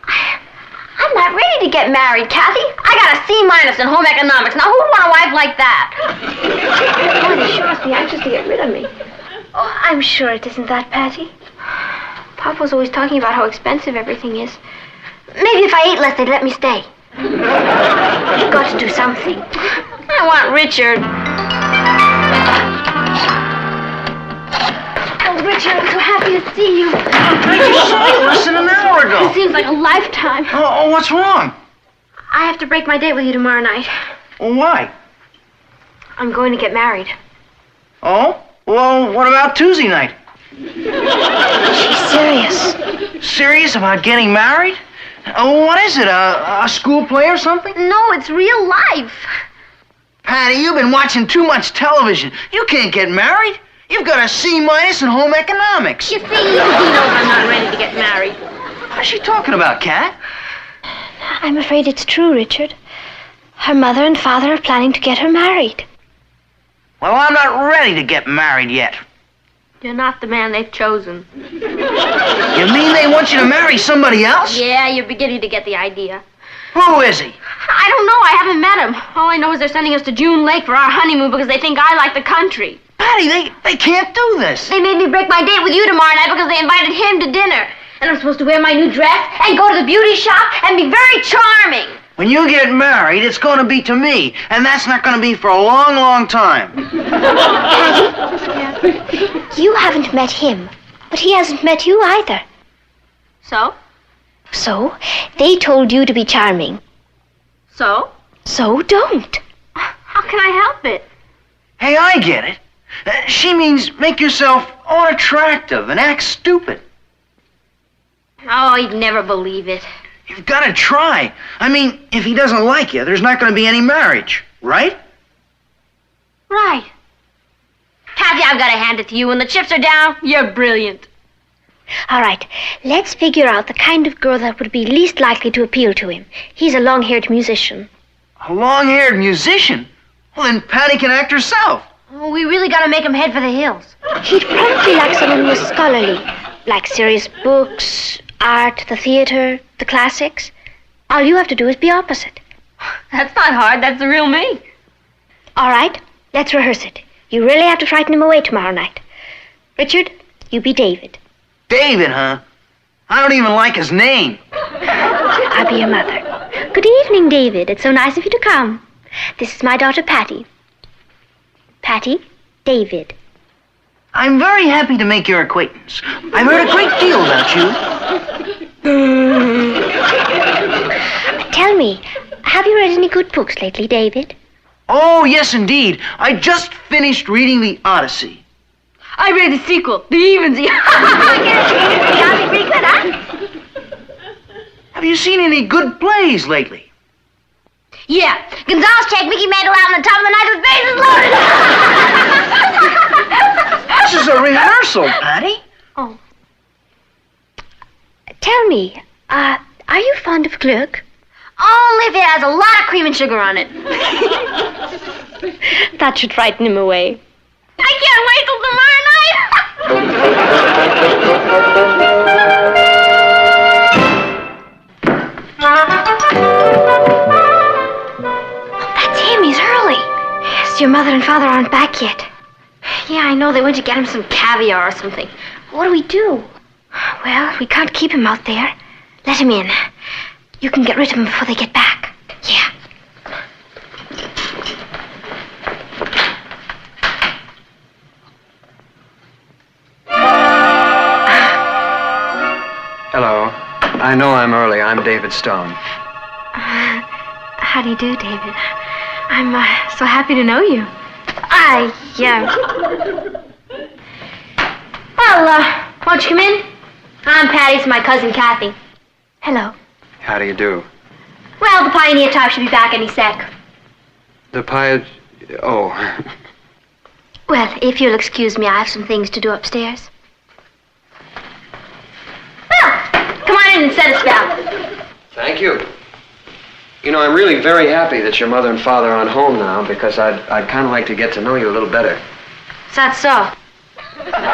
I'm not ready to get married, Kathy. I got a C- in home economics. Now, who'd want a wife like that? Boy, they sure must be anxious to get rid of me. Oh, I'm sure it isn't that, Patty. Papa's always talking about how expensive everything is. Maybe if I ate less, they'd let me stay. You've got to do something. I want Richard. Oh, Richard, I'm so happy to see you. I saw you less than an hour ago. It seems like a lifetime. Oh, what's wrong? I have to break my date with you tomorrow night. Well, why? I'm going to get married. Oh? Well, what about Tuesday night? She's serious. Serious about getting married? Oh, what is it, a school play or something? No, it's real life. Patty, you've been watching too much television. You can't get married. You've got a C- in home economics. You see, he knows I'm not ready to get married. What's she talking about, Kat? I'm afraid it's true, Richard. Her mother and father are planning to get her married. Well, I'm not ready to get married yet. You're not the man they've chosen. You mean they want you to marry somebody else? Yeah, you're beginning to get the idea. Who is he? I don't know. I haven't met him. All I know is they're sending us to June Lake for our honeymoon because they think I like the country. Patty, they can't do this. They made me break my date with you tomorrow night because they invited him to dinner. And I'm supposed to wear my new dress and go to the beauty shop and be very charming. When you get married, it's going to be to me. And that's not going to be for a long, long time. Patty, you haven't met him, but he hasn't met you either. So? So, they told you to be charming. So? So don't. How can I help it? Hey, I get it. She means make yourself unattractive and act stupid. Oh, he'd never believe it. You've got to try. I mean, if he doesn't like you, there's not going to be any marriage, right? Right. Kathy, I've got to hand it to you. When the chips are down, you're brilliant. All right, let's figure out the kind of girl that would be least likely to appeal to him. He's a long-haired musician. A long-haired musician? Well, then Patty can act herself. Oh, we really got to make him head for the hills. He'd probably like someone who was scholarly, like serious books, art, the theater, the classics. All you have to do is be opposite. That's not hard. That's the real me. All right, let's rehearse it. You really have to frighten him away tomorrow night. Richard, you be David. David, huh? I don't even like his name. I'll be your mother. Good evening, David. It's so nice of you to come. This is my daughter, Patty. Patty, David. I'm very happy to make your acquaintance. I've heard a great deal about you. Tell me, have you read any good books lately, David? Oh, yes, indeed. I just finished reading the Odyssey. I read the sequel, The Evensy. Pretty good, huh? Have you seen any good plays lately? Yeah. Gonzalez checked Mickey Mantle out on the top of the night with bases loaded. This is a rehearsal, Patty. Oh. Tell me, are you fond of Gluck? Only if it has a lot of cream and sugar on it. That should frighten him away. I can't wait till tomorrow night. That's him. He's early. Yes, your mother and father aren't back yet. Yeah, I know. They went to get him some caviar or something. What do we do? Well, we can't keep him out there. Let him in. You can get rid of him before they get back. Yeah. Hello. I know I'm early. I'm David Stone. How do you do, David? I'm so happy to know you. Well, won't you come in? I'm Patty. It's my cousin Kathy. Hello. How do you do? Well, the Pioneer type should be back any sec. The pie... Oh. Well, if you'll excuse me, I have some things to do upstairs. Well, come on in and set a spell. Thank you. You know, I'm really very happy that your mother and father aren't home now because I'd kind of like to get to know you a little better. Is that so?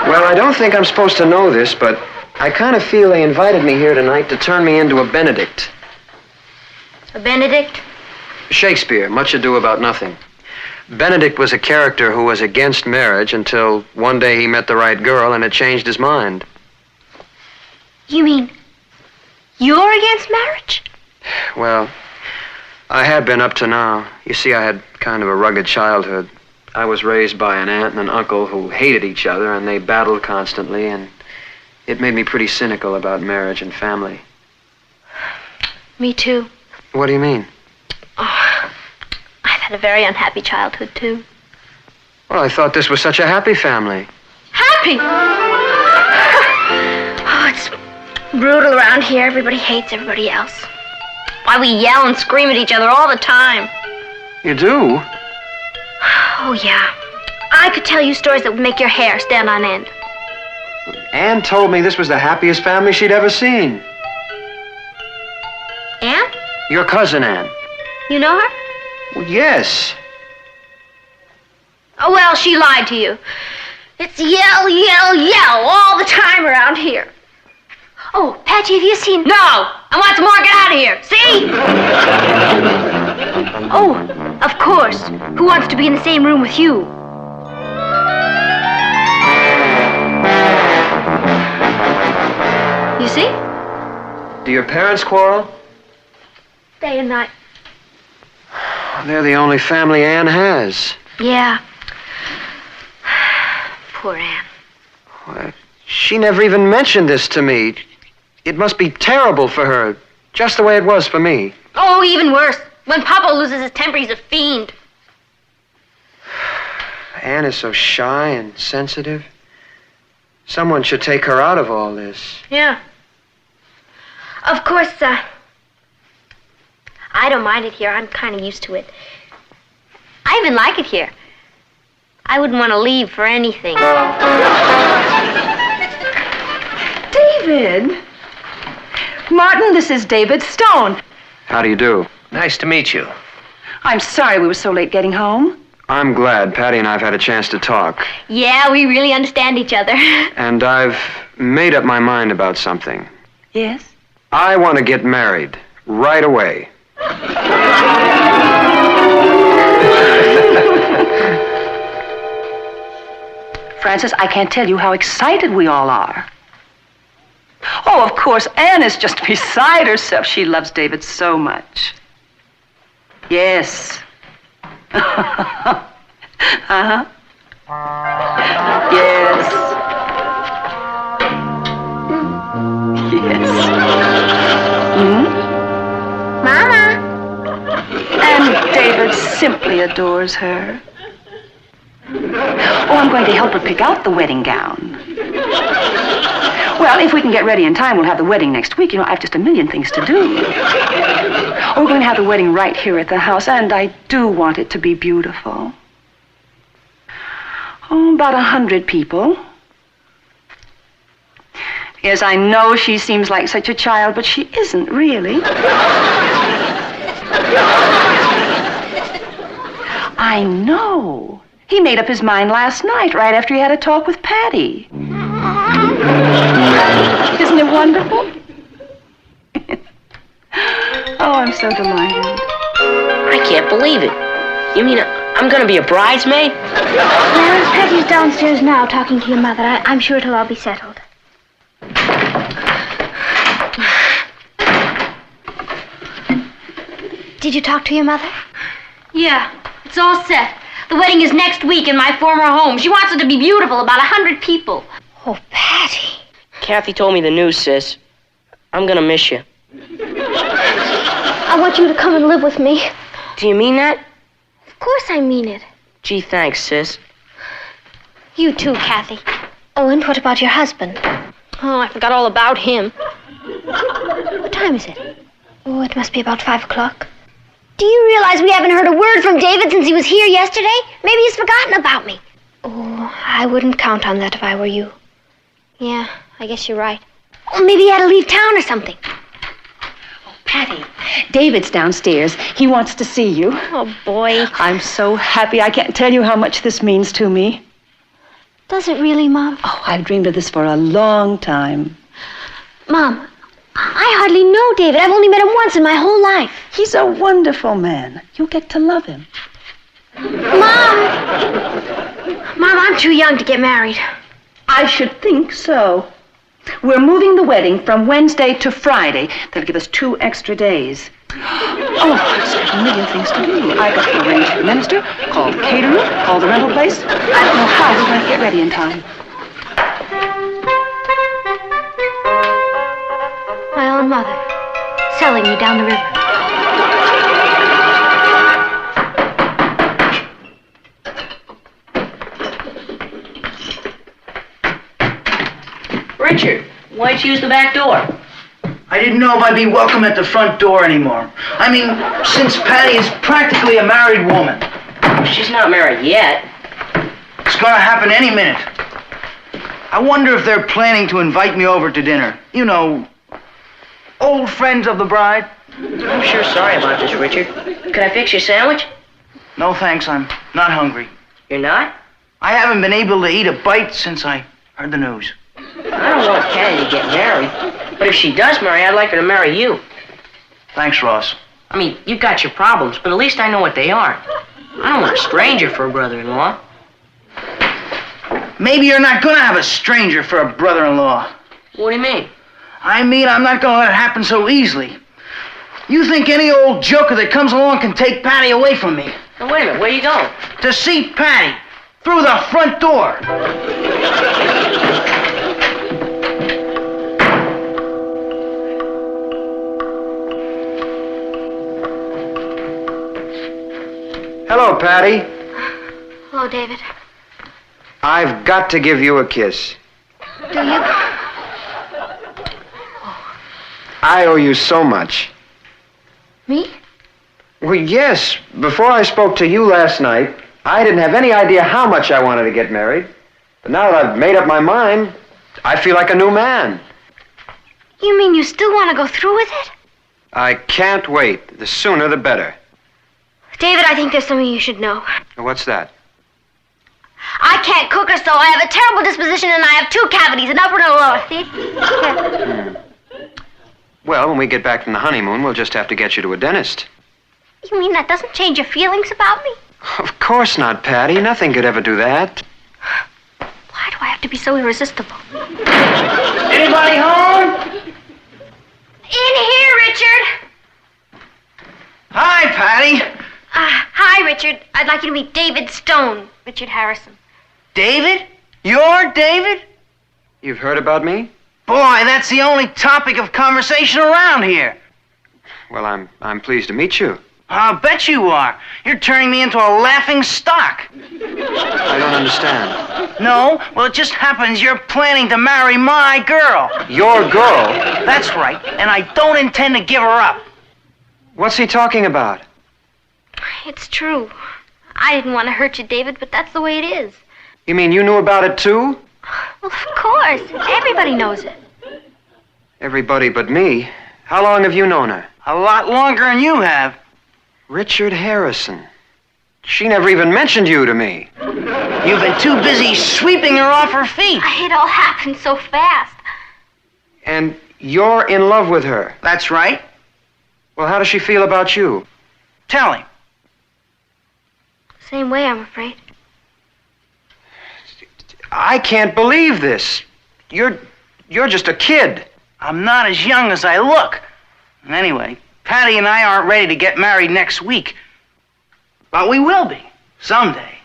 Well, I don't think I'm supposed to know this, but I kind of feel they invited me here tonight to turn me into a Benedict. A Benedict? Shakespeare, Much Ado About Nothing. Benedict was a character who was against marriage until one day he met the right girl and it changed his mind. You mean you're against marriage? Well, I had been up to now. You see, I had kind of a rugged childhood. I was raised by an aunt and an uncle who hated each other, and they battled constantly, and it made me pretty cynical about marriage and family. Me too. What do you mean? Oh, I've had a very unhappy childhood, too. Well, I thought this was such a happy family. Happy? Oh, it's brutal around here. Everybody hates everybody else. Why, we yell and scream at each other all the time. You do? Oh, yeah. I could tell you stories that would make your hair stand on end. Anne told me this was the happiest family she'd ever seen. Anne? Your cousin, Anne. You know her? Well, yes. Oh, well, she lied to you. It's yell, yell, yell all the time around here. Oh, Patty, have you seen... No! I want some more. Get out of here. See? Oh, of course. Who wants to be in the same room with you? You see? Do your parents quarrel? Day and night. They're the only family Anne has. Yeah. Poor Anne. Well, she never even mentioned this to me. It must be terrible for her, just the way it was for me. Oh, even worse. When Papa loses his temper, he's a fiend. Anne is so shy and sensitive. Someone should take her out of all this. Yeah. Of course, I don't mind it here. I'm kind of used to it. I even like it here. I wouldn't want to leave for anything. David! Martin, this is David Stone. How do you do? Nice to meet you. I'm sorry we were so late getting home. I'm glad Patty and I have had a chance to talk. Yeah, we really understand each other. And I've made up my mind about something. Yes? I want to get married right away. Francis, I can't tell you how excited we all are. Oh, of course, Anne is just beside herself. She loves David so much. Yes. Uh-huh. Yes. Yes. David simply adores her. Oh, I'm going to help her pick out the wedding gown. Well, if we can get ready in time, we'll have the wedding next week. You know, I have just a million things to do. We're going to have the wedding right here at the house, and I do want it to be beautiful. Oh, about 100 people. Yes, I know she seems like such a child, but she isn't really. I know. He made up his mind last night, right after he had a talk with Patty. Isn't it wonderful? Oh, I'm so delighted. I can't believe it. You mean I'm gonna be a bridesmaid? Well, Patty's downstairs now talking to your mother. I'm sure it'll all be settled. Did you talk to your mother? Yeah, it's all set. The wedding is next week in my former home. She wants it to be beautiful, about 100 people. Oh, Patty. Kathy told me the news, sis. I'm gonna miss you. I want you to come and live with me. Do you mean that? Of course I mean it. Gee, thanks, sis. You too, Kathy. Oh, and what about your husband? Oh, I forgot all about him. What time is it? Oh, it must be about 5 o'clock. Do you realize we haven't heard a word from David since he was here yesterday? Maybe he's forgotten about me. Oh, I wouldn't count on that if I were you. Yeah, I guess you're right. Oh, maybe he had to leave town or something. Patty, David's downstairs. He wants to see you. Oh, boy. I'm so happy. I can't tell you how much this means to me. Does it really, Mom? Oh, I've dreamed of this for a long time. Mom, I hardly know David. I've only met him once in my whole life. He's a wonderful man. You'll get to love him. Mom, I'm too young to get married. I should think so. We're moving the wedding from Wednesday to Friday. That'll give us 2 extra days. Oh, I've got a million things to do. I've got to arrange the minister, call the caterer, call the rental place. I don't know how we're going to get ready in time. My own mother, selling me down the river. Richard, why'd you use the back door? I didn't know if I'd be welcome at the front door anymore. I mean, since Patty is practically a married woman. She's not married yet. It's gonna happen any minute. I wonder if they're planning to invite me over to dinner. You know, old friends of the bride. I'm sure sorry about this, Richard. Could I fix you a sandwich? No thanks, I'm not hungry. You're not? I haven't been able to eat a bite since I heard the news. I don't want Patty to get married. But if she does marry, I'd like her to marry you. Thanks, Ross. I mean, you've got your problems, but at least I know what they are. I don't want a stranger for a brother-in-law. Maybe you're not gonna have a stranger for a brother-in-law. What do you mean? I mean, I'm not gonna let it happen so easily. You think any old joker that comes along can take Patty away from me? Now, wait a minute, where are you going? To see Patty, through the front door. Hello, Patty. Hello, David. I've got to give you a kiss. Do you? I owe you so much. Me? Well, yes. Before I spoke to you last night, I didn't have any idea how much I wanted to get married. But now that I've made up my mind, I feel like a new man. You mean you still want to go through with it? I can't wait. The sooner, the better. David, I think there's something you should know. What's that? I can't cook or sew. I have a terrible disposition and I have 2 cavities, an upper and a lower. See? Well, when we get back from the honeymoon, we'll just have to get you to a dentist. You mean that doesn't change your feelings about me? Of course not, Patty. Nothing could ever do that. Why do I have to be so irresistible? Anybody home? In here, Richard. Hi, Patty. Hi, Richard. I'd like you to meet David Stone, Richard Harrison. David? You're David? You've heard about me? Boy, that's the only topic of conversation around here. Well, I'm pleased to meet you. I'll bet you are. You're turning me into a laughing stock. I don't understand. No? Well, it just happens you're planning to marry my girl. Your girl? That's right, and I don't intend to give her up. What's he talking about? It's true. I didn't want to hurt you, David, but that's the way it is. You mean you knew about it too? Well, of course. Everybody knows it. Everybody but me. How long have you known her? A lot longer than you have. Richard Harrison. She never even mentioned you to me. You've been too busy sweeping her off her feet. It all happened so fast. And you're in love with her. That's right. Well, how does she feel about you? Tell him. Same way, I'm afraid. I can't believe this. You're just a kid. I'm not as young as I look. Anyway, Patty and I aren't ready to get married next week. But we will be. Someday.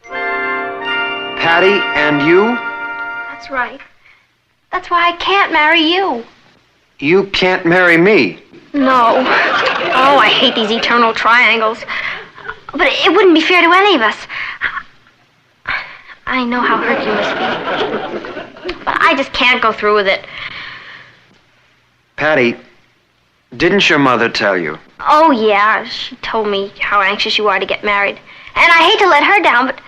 Patty and you? That's right. That's why I can't marry you. You can't marry me. No. Oh, I hate these eternal triangles. But it wouldn't be fair to any of us. I know how hurt you must be. But I just can't go through with it. Patty, didn't your mother tell you? Oh, yeah. She told me how anxious you are to get married. And I hate to let her down, but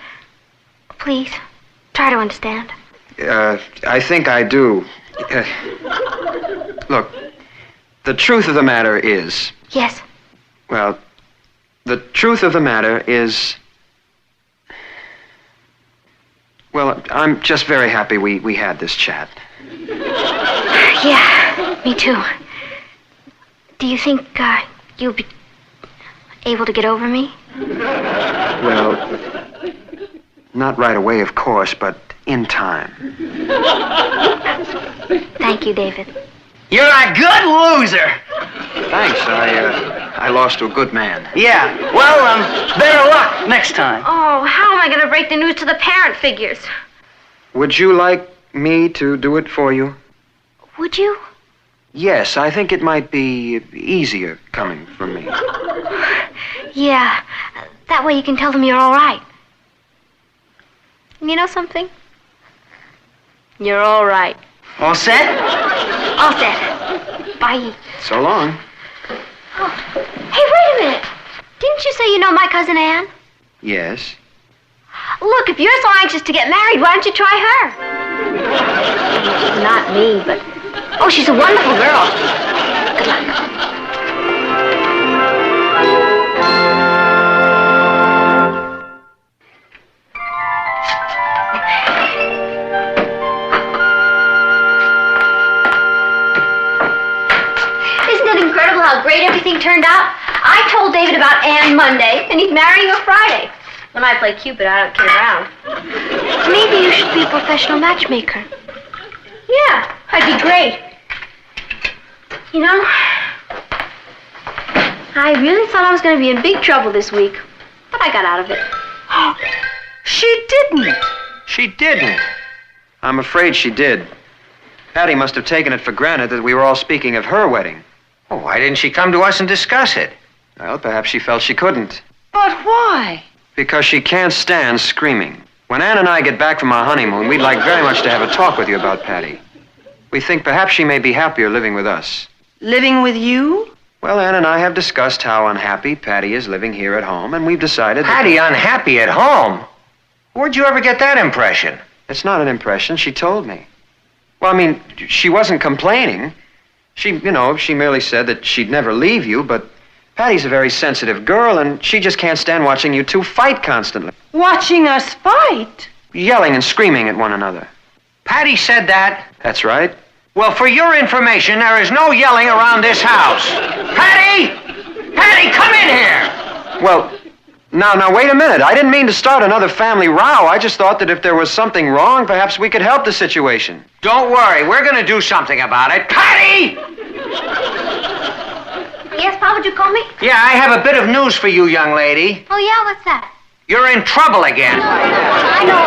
please, try to understand. I think I do. Look, the truth of the matter is... Yes. Well, the truth of the matter is... Well, I'm just very happy we had this chat. Yeah, me too. Do you think you'll be able to get over me? Well, not right away, of course, but in time. Thank you, David. You're a good loser. Thanks. I lost to a good man. Yeah. Well, better luck next time. Oh, how am I going to break the news to the parent figures? Would you like me to do it for you? Would you? Yes, I think it might be easier coming from me. Yeah. That way you can tell them you're all right. You know something? You're all right. All set? All set. Bye. So long. Oh. Hey, wait a minute. Didn't you say you know my cousin Anne? Yes. Look, if you're so anxious to get married, why don't you try her? Not me, but... Oh, she's a wonderful girl. Good luck. Isn't it incredible how great everything turned out? I told David about Anne Monday, and he's marrying her Friday. When I play Cupid, I don't kid around. Maybe you should be a professional matchmaker. Yeah, I'd be great. You know, I really thought I was going to be in big trouble this week, but I got out of it. She didn't. She didn't. I'm afraid she did. Patty must have taken it for granted that we were all speaking of her wedding. Well, why didn't she come to us and discuss it? Well, perhaps she felt she couldn't. But why? Because she can't stand screaming. When Anne and I get back from our honeymoon, we'd like very much to have a talk with you about Patty. We think perhaps she may be happier living with us. Living with you? Well, Anne and I have discussed how unhappy Patty is living here at home, and we've decided that... Patty unhappy at home? Where'd you ever get that impression? It's not an impression. She told me. Well, I mean, she wasn't complaining. She merely said that she'd never leave you, but Patty's a very sensitive girl, and she just can't stand watching you two fight constantly. Watching us fight? Yelling and screaming at one another. Patty said that? That's right. Well, for your information, there is no yelling around this house. Patty! Patty, come in here! Well, now, wait a minute. I didn't mean to start another family row. I just thought that if there was something wrong, perhaps we could help the situation. Don't worry, we're going to do something about it. Patty! Yes, Pa, would you call me? Yeah, I have a bit of news for you, young lady. Oh, yeah? What's that? You're in trouble again. I know,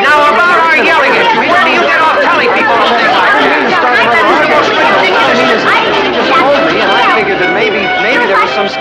Now, about our yelling at you, where do you get off telling people all this? She just told me, and I figured that maybe there was some...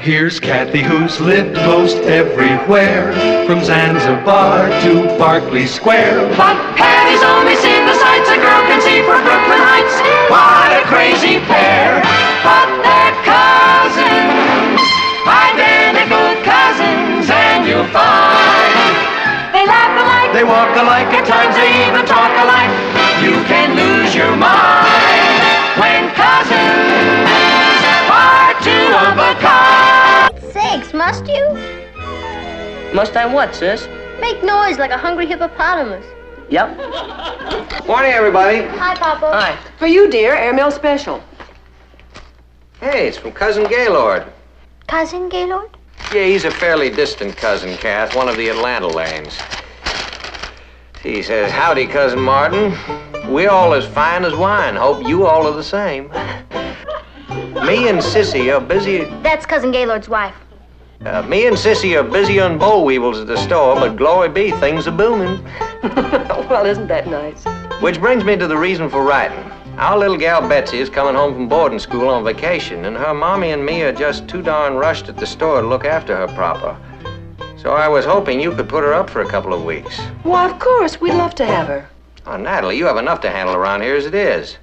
Here's Kathy, who's lived most everywhere, from Zanzibar to Berkeley Square. But Patty's only seen the sights a girl can see from Brooklyn Heights. What a crazy pair! But they're cousins, identical cousins, and you'll find they laugh alike, They walk alike, at times they even talk alike. You can lose your mind when cousins are two of a kind. Sakes, must you? Must I what, sis? Make noise like a hungry hippopotamus. Yep. Morning, everybody. Hi, Papa. Hi. For you, dear, airmail special. Hey, it's from Cousin Gaylord. Cousin Gaylord? Yeah, he's a fairly distant cousin, Kath, one of the Atlanta lanes. He says, howdy, Cousin Martin. We all as fine as wine. Hope you all are the same. Me and Sissy are busy. That's Cousin Gaylord's wife. Me and Sissy are busy on boll weevils at the store, but glory be, things are booming. Well, isn't that nice? Which brings me to the reason for writing. Our little gal Betsy is coming home from boarding school on vacation, and her mommy and me are just too darn rushed at the store to look after her proper. So I was hoping you could put her up for a couple of weeks. Why, of course, we'd love to have her. Oh, Natalie, you have enough to handle around here as it is.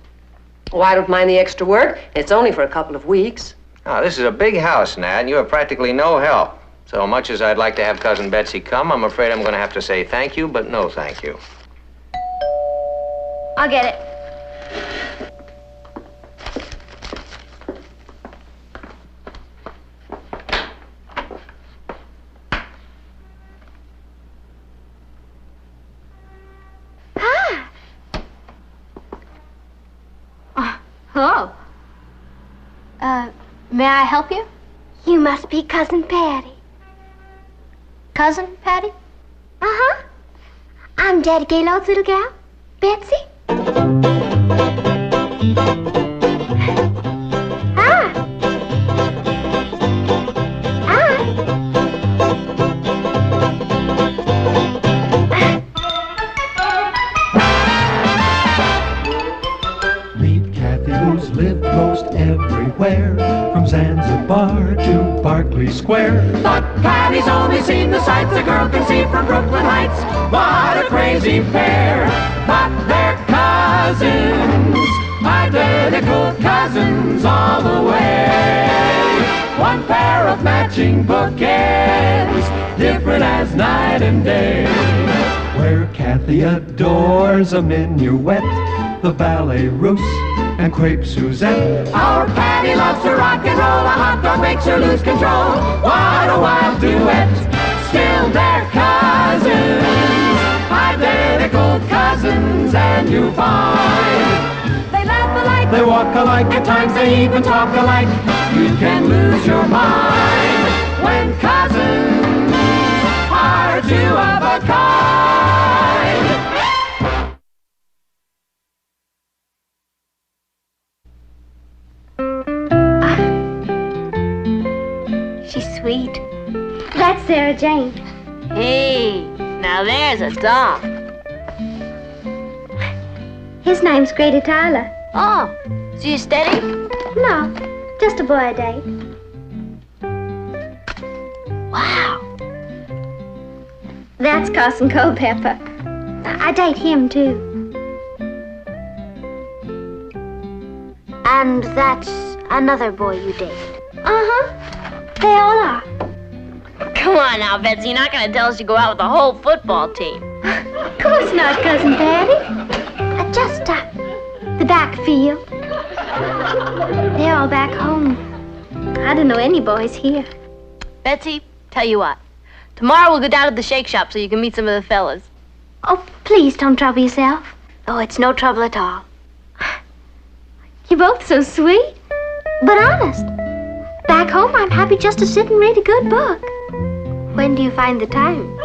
Oh, I don't mind the extra work. It's only for a couple of weeks. Now, this is a big house, Nat, and you have practically no help. So much as I'd like to have Cousin Betsy come, I'm afraid I'm going to have to say thank you, but no thank you. I'll get it. Oh. May I help you? You must be Cousin Patty. Cousin Patty? Uh-huh. I'm Daddy Gaylord's little gal, Betsy. Hi. Meet Kathy, who's lived most everywhere, from Zanzibar to Berkeley Square. But Patty's only seen the sights a girl can see from Brooklyn Heights. What a crazy pair! But they're cousins, identical cousins all the way. One pair of matching bookends, different as night and day. Where Kathy adores a minuet, the ballet russe, and crepe Suzette. Our Patty loves to rock and roll, a hot dog makes her lose control. What a wild duet, still they're cousins, identical cousins, and you find they laugh alike, They walk alike, at times they even talk alike. You can lose your mind when cousins are two of a kind. She's sweet. That's Sarah Jane. Hey, now there's a doll. His name's Grady Tyler. Oh, so you steady? No, just a boy I date. Wow. That's Carson Culpepper. I date him, too. And that's another boy you date. Uh-huh. They all are. Come on now, Betsy. You're not going to tell us you go out with the whole football team. Of course not, Cousin Patty. Just the backfield. They're all back home. I don't know any boys here. Betsy, tell you what. Tomorrow we'll go down to the shake shop so you can meet some of the fellas. Oh, please don't trouble yourself. Oh, it's no trouble at all. You're both so sweet. But honest, back home I'm happy just to sit and read a good book. When do you find the time?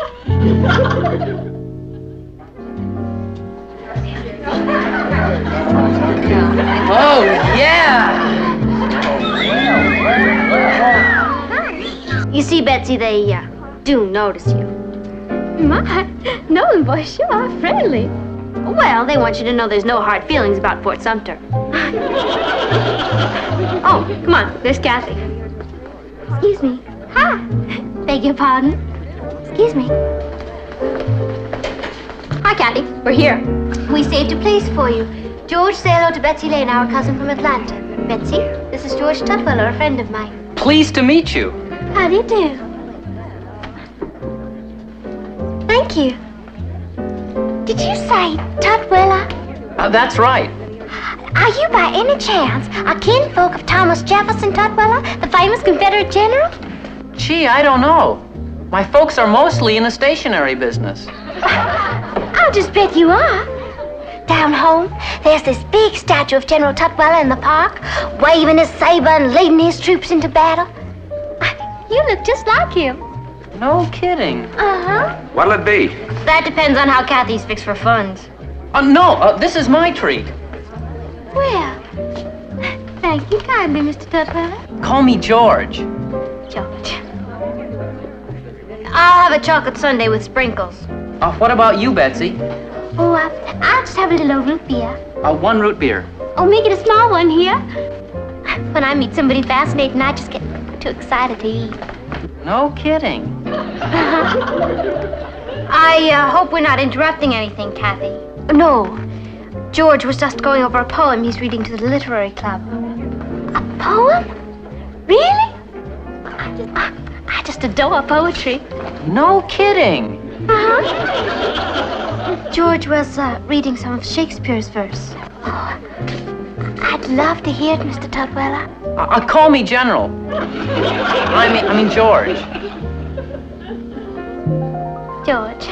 Oh, yeah! You see, Betsy, they do notice you. My, Nolan boys sure are friendly. Well, they want you to know there's no hard feelings about Fort Sumter. Oh, come on, there's Kathy. Excuse me. Hi. Beg your pardon. Excuse me. Hi, Kathy. We're here. We saved a place for you. George, say hello to Betsy Lane, our cousin from Atlanta. Betsy, this is George Tutwiler, a friend of mine. Pleased to meet you. How do you do? Thank you. Did you say Tutwiler? That's right. Are you by any chance a kinfolk of Thomas Jefferson Tutwiler, the famous Confederate general? Gee, I don't know. My folks are mostly in the stationery business. I'll just bet you are. Down home, there's this big statue of General Tutwiler in the park, waving his saber and leading his troops into battle. You look just like him. No kidding. Uh-huh. What'll it be? That depends on how Kathy's fixed for funds. No, this is my treat. Well, thank you kindly, Mr. Tutwiler. Call me George. George. I'll have a chocolate sundae with sprinkles. What about you, Betsy? Oh, I'll just have a little old root beer. 1 root beer. Oh, make it a small one here. When I meet somebody fascinating, I just get too excited to eat. No kidding. I hope we're not interrupting anything, Kathy. No. George was just going over a poem he's reading to the literary club. A poem? Really? I just adore poetry. No kidding. Uh-huh. George was reading some of Shakespeare's verse. Oh, I'd love to hear it, Mr. Tutwiler. Call me General. I mean George. George.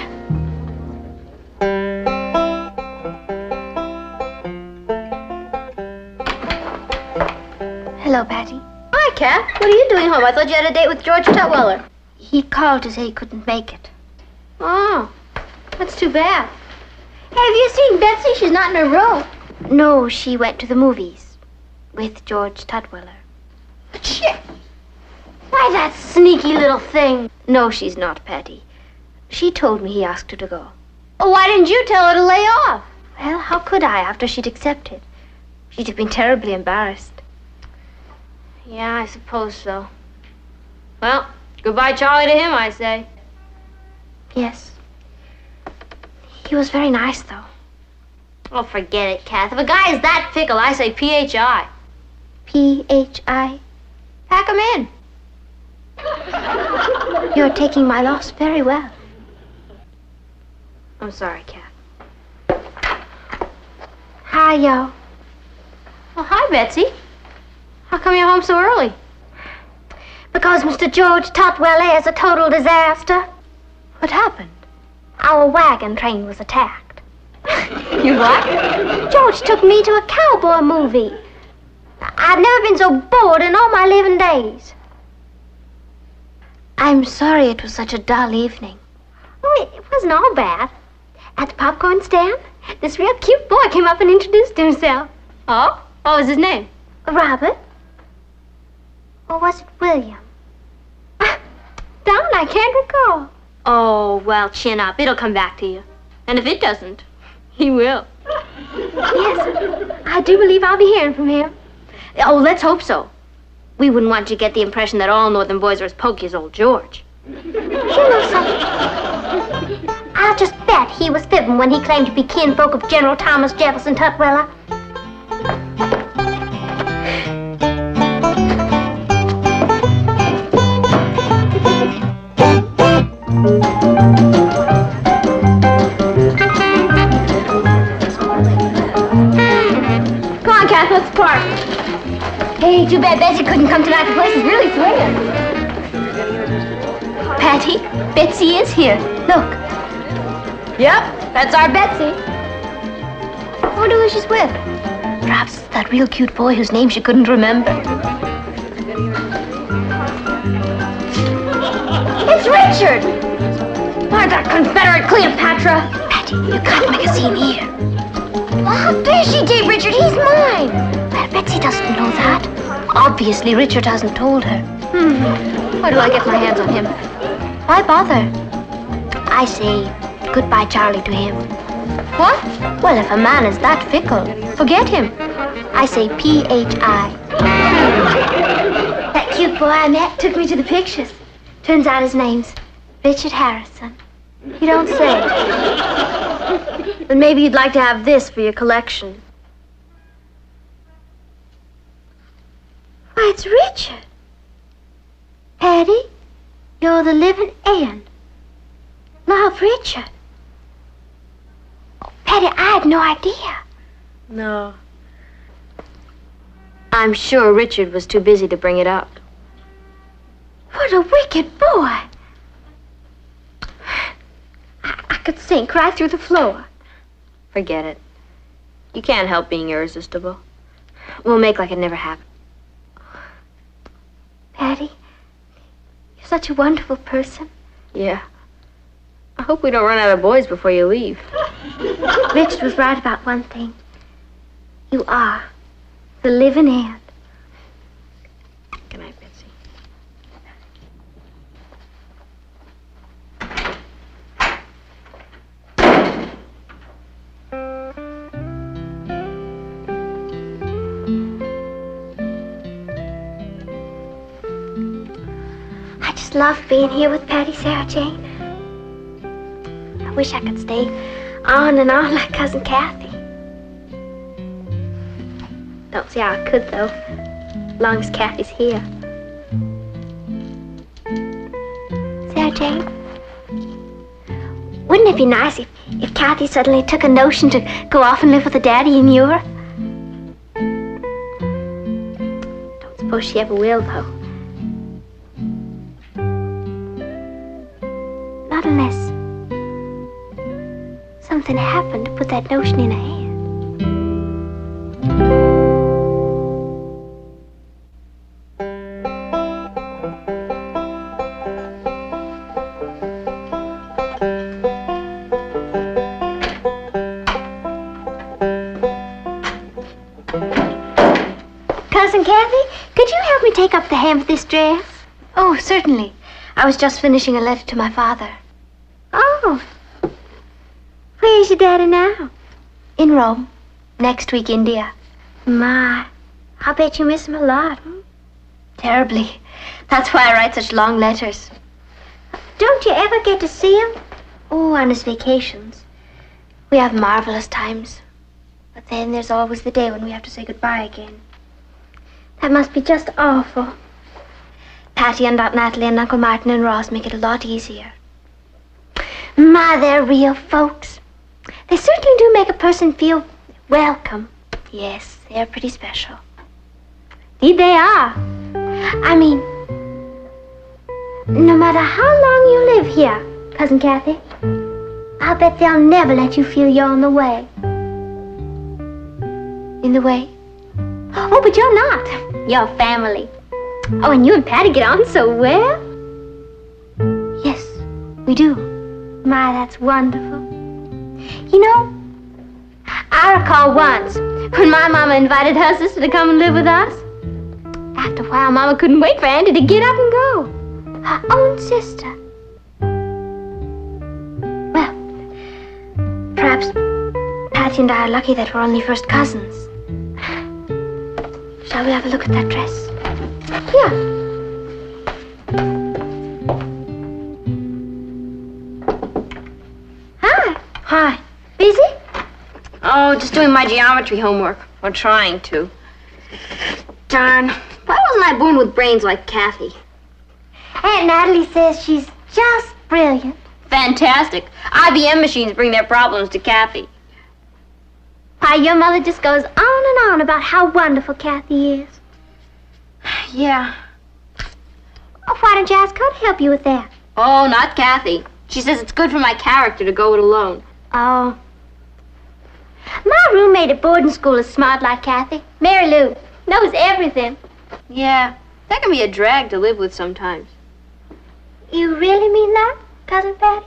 Hello, Patty. Hi, Kat. What are you doing home? I thought you had a date with George Tutwiler. He called to say he couldn't make it. Oh, that's too bad. Hey, have you seen Betsy? She's not in her room. No, she went to the movies with George Tutwiler. Shit! Why, that sneaky little thing. No, she's not, Patty. She told me he asked her to go. Oh, why didn't you tell her to lay off? Well, how could I after she'd accepted? She'd have been terribly embarrassed. Yeah, I suppose so. Well, goodbye, Charlie, to him, I say. Yes. He was very nice, though. Oh, forget it, Kath. If a guy is that fickle, I say P.H.I. P.H.I.? Pack him in. You're taking my loss very well. I'm sorry, Kath. Hi, yo. Oh, hi, Betsy. How come you're home so early? Because Mr. George Tutwiler is a total disaster. What happened? Our wagon train was attacked. You what? George took me to a cowboy movie. I've never been so bored in all my living days. I'm sorry it was such a dull evening. Oh, it wasn't all bad. At the popcorn stand, this real cute boy came up and introduced himself. Oh? What was his name? Robert. Or was it William? Darn, I can't recall. Oh, well, chin up. It'll come back to you. And if it doesn't, he will. Yes, I do believe I'll be hearing from him. Oh, let's hope so. We wouldn't want you to get the impression that all northern boys are as pokey as old George. You know something? I'll just bet he was fibbing when he claimed to be kinfolk of General Thomas Jefferson Tutwiler. Come on, Kath, let's park. Hey, too bad Betsy couldn't come tonight. The place is really swinging. Patty, Betsy is here. Look. Yep, that's our Betsy. I wonder who she's with. Perhaps it's that real cute boy whose name she couldn't remember. It's Richard! Why, that Confederate Cleopatra! Patty, you gotta make a scene here. Well, how dare she date Richard? He's mine! Well, Betsy doesn't know that. Obviously, Richard hasn't told her. Where do I get my hands on him? Why bother? I say goodbye, Charlie, to him. What? Well, if a man is that fickle, forget him. I say P.H.I. That cute boy I met took me to the pictures. Turns out his name's Richard Harrison. You don't say. Then maybe you'd like to have this for your collection. Why, it's Richard. Patty, you're the living end. Love, Richard. Oh, Patty, I had no idea. No. I'm sure Richard was too busy to bring it up. What a wicked boy. I could sink right through the floor. Forget it. You can't help being irresistible. We'll make like it never happened. Patty, you're such a wonderful person. Yeah. I hope we don't run out of boys before you leave. Richard was right about one thing. You are the living end. Good night, Betsy. I just love being here with Patty, Sarah Jane. I wish I could stay on and on like Cousin Kathy. Don't see how I could, though, as long as Kathy's here. Sarah Jane, wouldn't it be nice if Kathy suddenly took a notion to go off and live with a daddy in Europe? Don't suppose she ever will, though. Not unless something happened to put that notion in her head. Cousin Kathy, could you help me take up the hem of this dress? Oh, certainly. I was just finishing a letter to my father. Oh. Where's your daddy now? In Rome. Next week, India. My, I bet you miss him a lot. Terribly. That's why I write such long letters. Don't you ever get to see him? Oh, on his vacations. We have marvelous times. But then there's always the day when we have to say goodbye again. That must be just awful. Patty and Aunt Natalie and Uncle Martin and Ross make it a lot easier. My, they're real folks. They certainly do make a person feel welcome. Yes, they're pretty special. Indeed they are. I mean, no matter how long you live here, Cousin Kathy, I'll bet they'll never let you feel you're in the way. In the way? Oh, but you're not. You're family. Oh, and you and Patty get on so well. Yes, we do. My, that's wonderful. You know, I recall once when my mama invited her sister to come and live with us. After a while, Mama couldn't wait for Auntie to get up and go. Her own sister. Well, perhaps Patty and I are lucky that we're only first cousins. Shall we have a look at that dress? Yeah. Hi. Hi. Busy? Oh, just doing my geometry homework. Or trying to. Darn. Why wasn't I born with brains like Kathy? Aunt Natalie says she's just brilliant. Fantastic. IBM machines bring their problems to Kathy. Why, your mother just goes on and on about how wonderful Kathy is. Yeah. Oh, why don't you ask her to help you with that? Oh, not Kathy. She says it's good for my character to go it alone. Oh. My roommate at boarding school is smart like Kathy. Mary Lou. Knows everything. Yeah, that can be a drag to live with sometimes. You really mean that, Cousin Patty?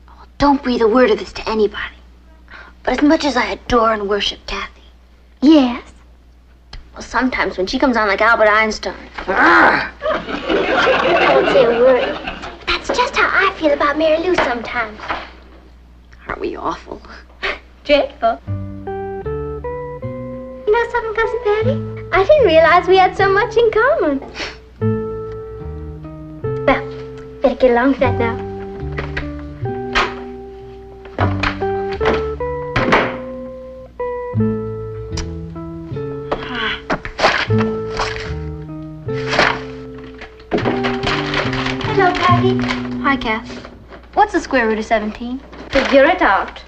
Oh, don't breathe a word of this to anybody. But as much as I adore and worship Kathy. Yes? Well, sometimes when she comes on like Albert Einstein. I won't say a word. That's just how I feel about Mary Lou sometimes. Aren't we awful? Dreadful. You know something, Cousin Patty? I didn't realize we had so much in common. Well, better get along with that now. Hello, Patty. Hi, Kath. What's the square root of 17? Figure it out.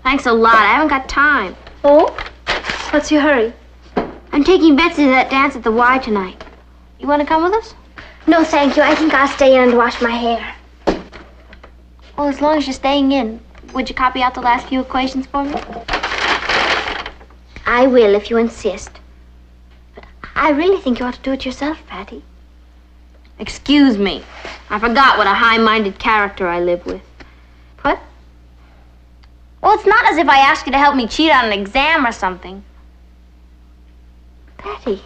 Thanks a lot. I haven't got time. Oh? What's your hurry? I'm taking Betsy to that dance at the Y tonight. You want to come with us? No, thank you. I think I'll stay in and wash my hair. Well, as long as you're staying in, would you copy out the last few equations for me? I will if you insist. But I really think you ought to do it yourself, Patty. Excuse me. I forgot what a high-minded character I live with. What? Well, it's not as if I asked you to help me cheat on an exam or something. Patty,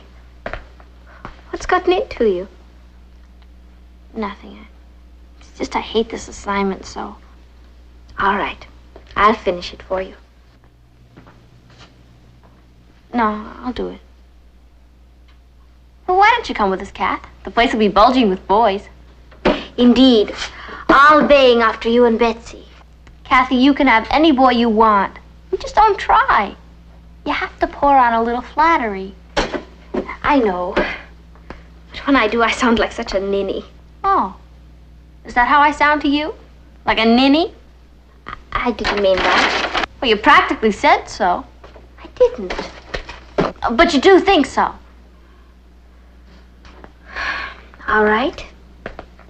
what's gotten into you? Nothing. It's just I hate this assignment so. All right. I'll finish it for you. No, I'll do it. Well, why don't you come with us, Kath? The place will be bulging with boys. Indeed. All baying after you and Betsy. Kathy, you can have any boy you want. You just don't try. You have to pour on a little flattery. I know. But when I do, I sound like such a ninny. Oh. Is that how I sound to you? Like a ninny? I didn't mean that. Well, you practically said so. I didn't. But you do think so. All right.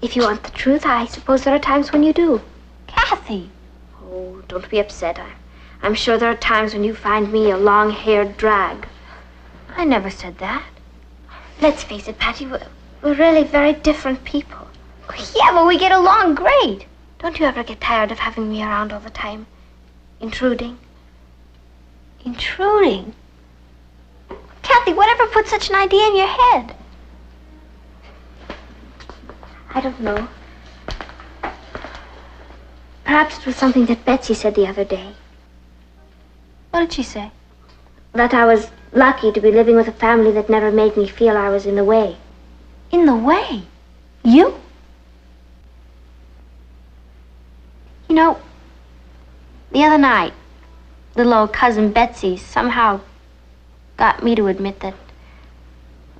If you want the truth, I suppose there are times when you do. Kathy. Oh, don't be upset. I'm sure there are times when you find me a long-haired drag. I never said that. Let's face it, Patty, we're really very different people. Yeah, but we get along great. Don't you ever get tired of having me around all the time? Intruding? Intruding? Kathy, whatever put such an idea in your head? I don't know. Perhaps it was something that Betsy said the other day. What did she say? That I was lucky to be living with a family that never made me feel I was in the way. In the way? You? You know, the other night, little old cousin Betsy somehow got me to admit that,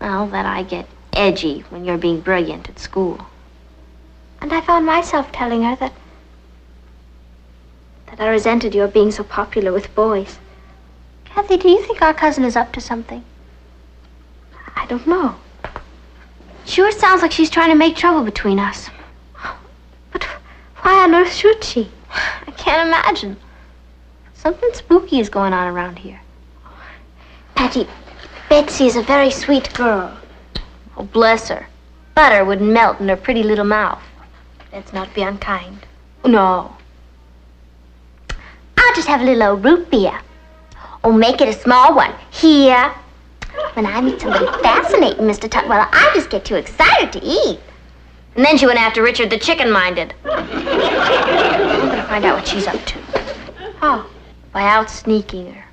well, that I get edgy when you're being brilliant at school. And I found myself telling her that I resented your being so popular with boys. Kathy, do you think our cousin is up to something? I don't know. Sure sounds like she's trying to make trouble between us. But why on earth should she? I can't imagine. Something spooky is going on around here. Patty, Betsy is a very sweet girl. Oh, bless her. Butter would melt in her pretty little mouth. Let's not be unkind. No. I'll just have a little old root beer. Oh, make it a small one. Here. When I meet somebody fascinating, Mr. Tutwiler, I just get too excited to eat. And then she went after Richard the chicken-minded. I'm gonna find out what she's up to. How? By out-sneaking her.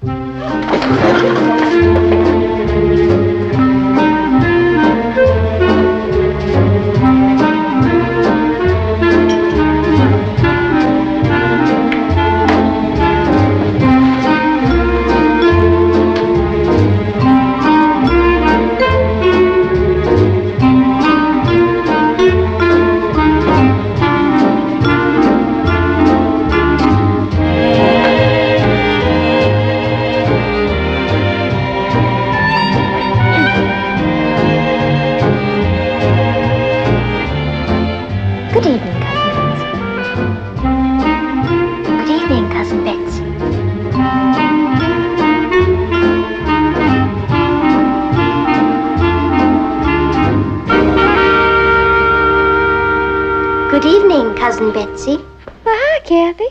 Good evening, Cousin Betsy. Well, hi, Kathy.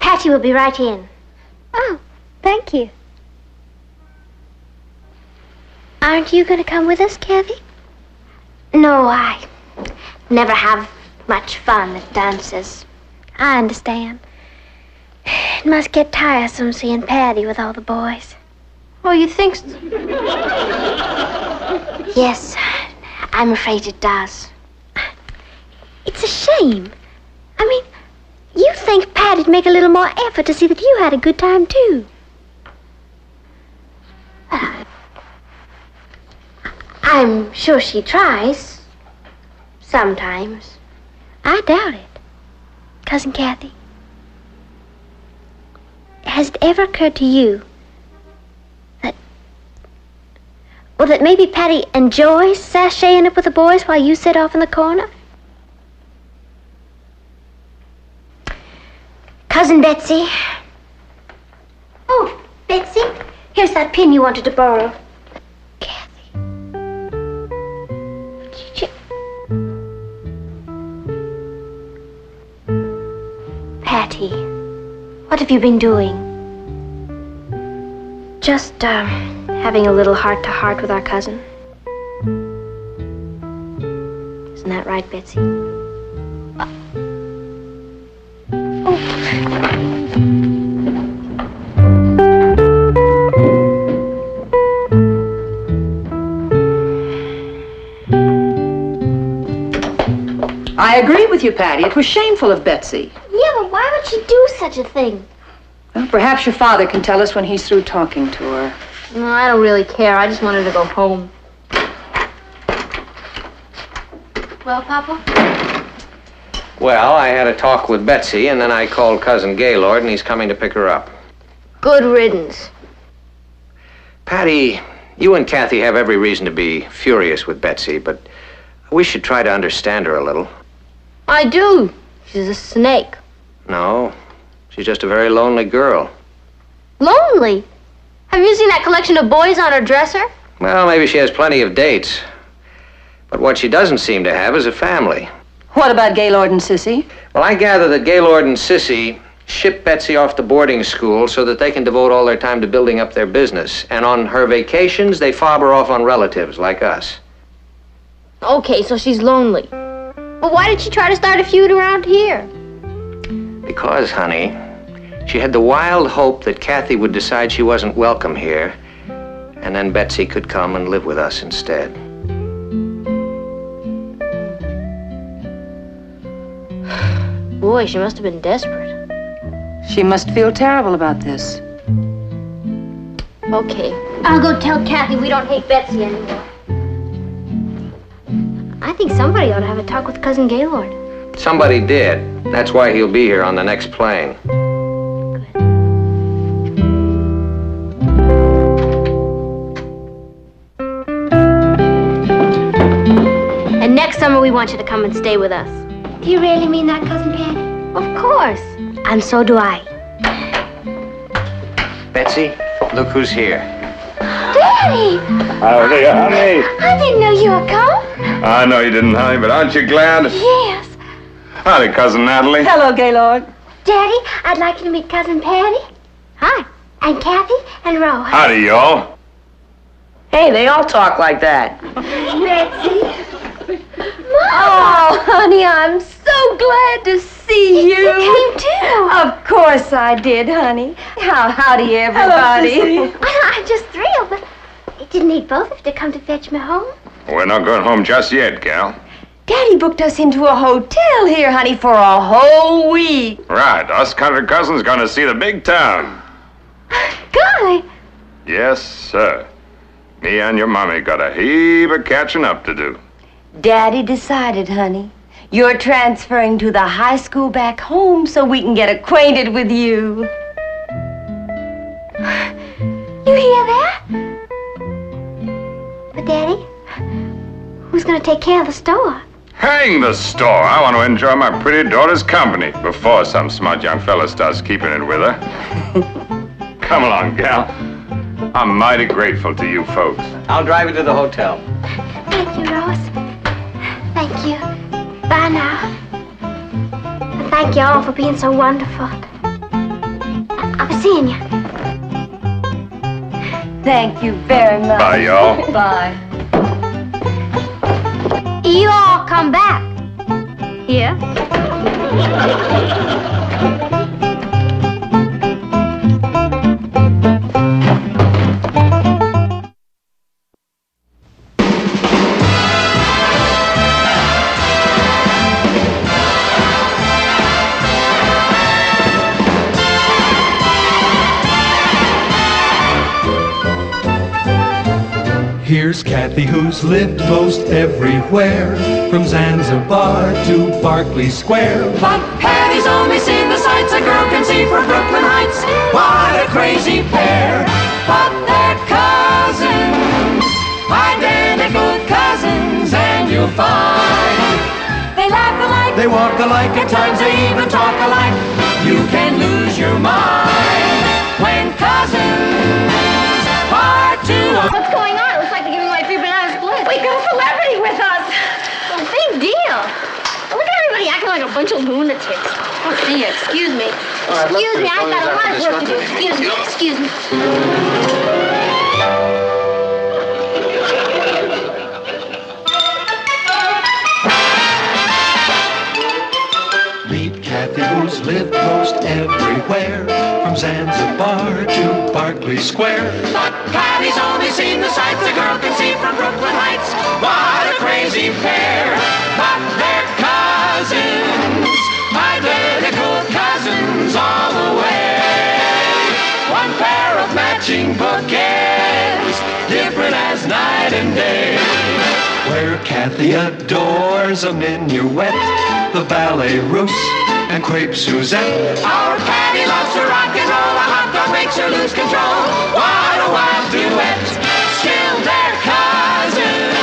Patty will be right in. Oh, thank you. Aren't you going to come with us, Kathy? No, I never have much fun at dances. I understand. It must get tiresome seeing Patty with all the boys. Oh, you think so? Yes, I'm afraid it does. It's a shame. I mean, you think Patty'd make a little more effort to see that you had a good time, too. I'm sure she tries. Sometimes. I doubt it. Cousin Kathy, has it ever occurred to you that maybe Patty enjoys sashaying up with the boys while you sit off in the corner? Cousin Betsy. Oh, Betsy, here's that pin you wanted to borrow. Patty, what have you been doing? Just, having a little heart-to-heart with our cousin. Isn't that right, Betsy? I agree with you, Patty. It was shameful of Betsy. Yeah, but why would she do such a thing? Well, perhaps your father can tell us when he's through talking to her. No, I don't really care. I just wanted to go home. Well, Papa? Well, I had a talk with Betsy, and then I called Cousin Gaylord, and he's coming to pick her up. Good riddance. Patty, you and Kathy have every reason to be furious with Betsy, but we should try to understand her a little. I do. She's a snake. No, she's just a very lonely girl. Lonely? Have you seen that collection of boys on her dresser? Well, maybe she has plenty of dates. But what she doesn't seem to have is a family. What about Gaylord and Sissy? Well, I gather that Gaylord and Sissy ship Betsy off to boarding school so that they can devote all their time to building up their business. And on her vacations, they fob her off on relatives like us. Okay, so she's lonely. But why did she try to start a feud around here? Because, honey, she had the wild hope that Kathy would decide she wasn't welcome here, and then Betsy could come and live with us instead. Boy, she must have been desperate. She must feel terrible about this. Okay, I'll go tell Kathy we don't hate Betsy anymore. I think somebody ought to have a talk with Cousin Gaylord. Somebody did. That's why he'll be here on the next plane. And next summer we want you to come and stay with us. Do you really mean that, Cousin Patty? Of course. And so do I. Betsy, look who's here. Daddy! Howdy, honey. I didn't know you were coming. I know you didn't, honey, but aren't you glad? Yes. Howdy, Cousin Natalie. Hello, Gaylord. Daddy, I'd like you to meet Cousin Patty. Hi. And Kathy and Rose. Howdy, y'all. Hey, they all talk like that. Betsy. Oh, honey, I'm so glad to see you. You came too. Of course I did, honey. Howdy, everybody. I'm just thrilled, but it didn't need both of you to come to fetch me home. We're not going home just yet, gal. Daddy booked us into a hotel here, honey, for a whole week. Right, us country cousins gonna see the big town. Golly. Yes, sir. Me and your mommy got a heap of catching up to do. Daddy decided, honey. You're transferring to the high school back home so we can get acquainted with you. You hear that? But, Daddy, who's going to take care of the store? Hang the store. I want to enjoy my pretty daughter's company before some smart young fella starts keeping it with her. Come along, gal. I'm mighty grateful to you folks. I'll drive you to the hotel. Thank you, Rose. Thank you. Bye now. And thank you all for being so wonderful. I'll be seeing you. Thank you very much. Bye, y'all. Bye. You all come back. Here. Here's Kathy, who's lived most everywhere, from Zanzibar to Berkeley Square. But Patty's only seen the sights a girl can see from Brooklyn Heights. What a crazy pair, but they're cousins, identical cousins, and you'll find they laugh alike, They walk alike, at times they even talk alike. You can lose your mind when cousins are two. What's going on? It looks like they're giving away free banana splits. We got a celebrity with us. A big deal. Look at everybody acting like a bunch of lunatics. Oh, gee, excuse me. Excuse me, I've got a lot of work to do. Excuse me. Meet Kathy, who's lived most everywhere, from Zanzibar to Berkeley Square. But Patty's only seen the sights a girl can see from Brooklyn Heights. What a crazy pair, but they're cousins, identical cousins all the way. One pair of matching bookends, different as night and day. Where Kathy adores a minuet, the ballet russe, and crepe Suzette. Our Patty loves to rock and roll, a hot dog makes her lose control. What a wild duet, still they're cousins,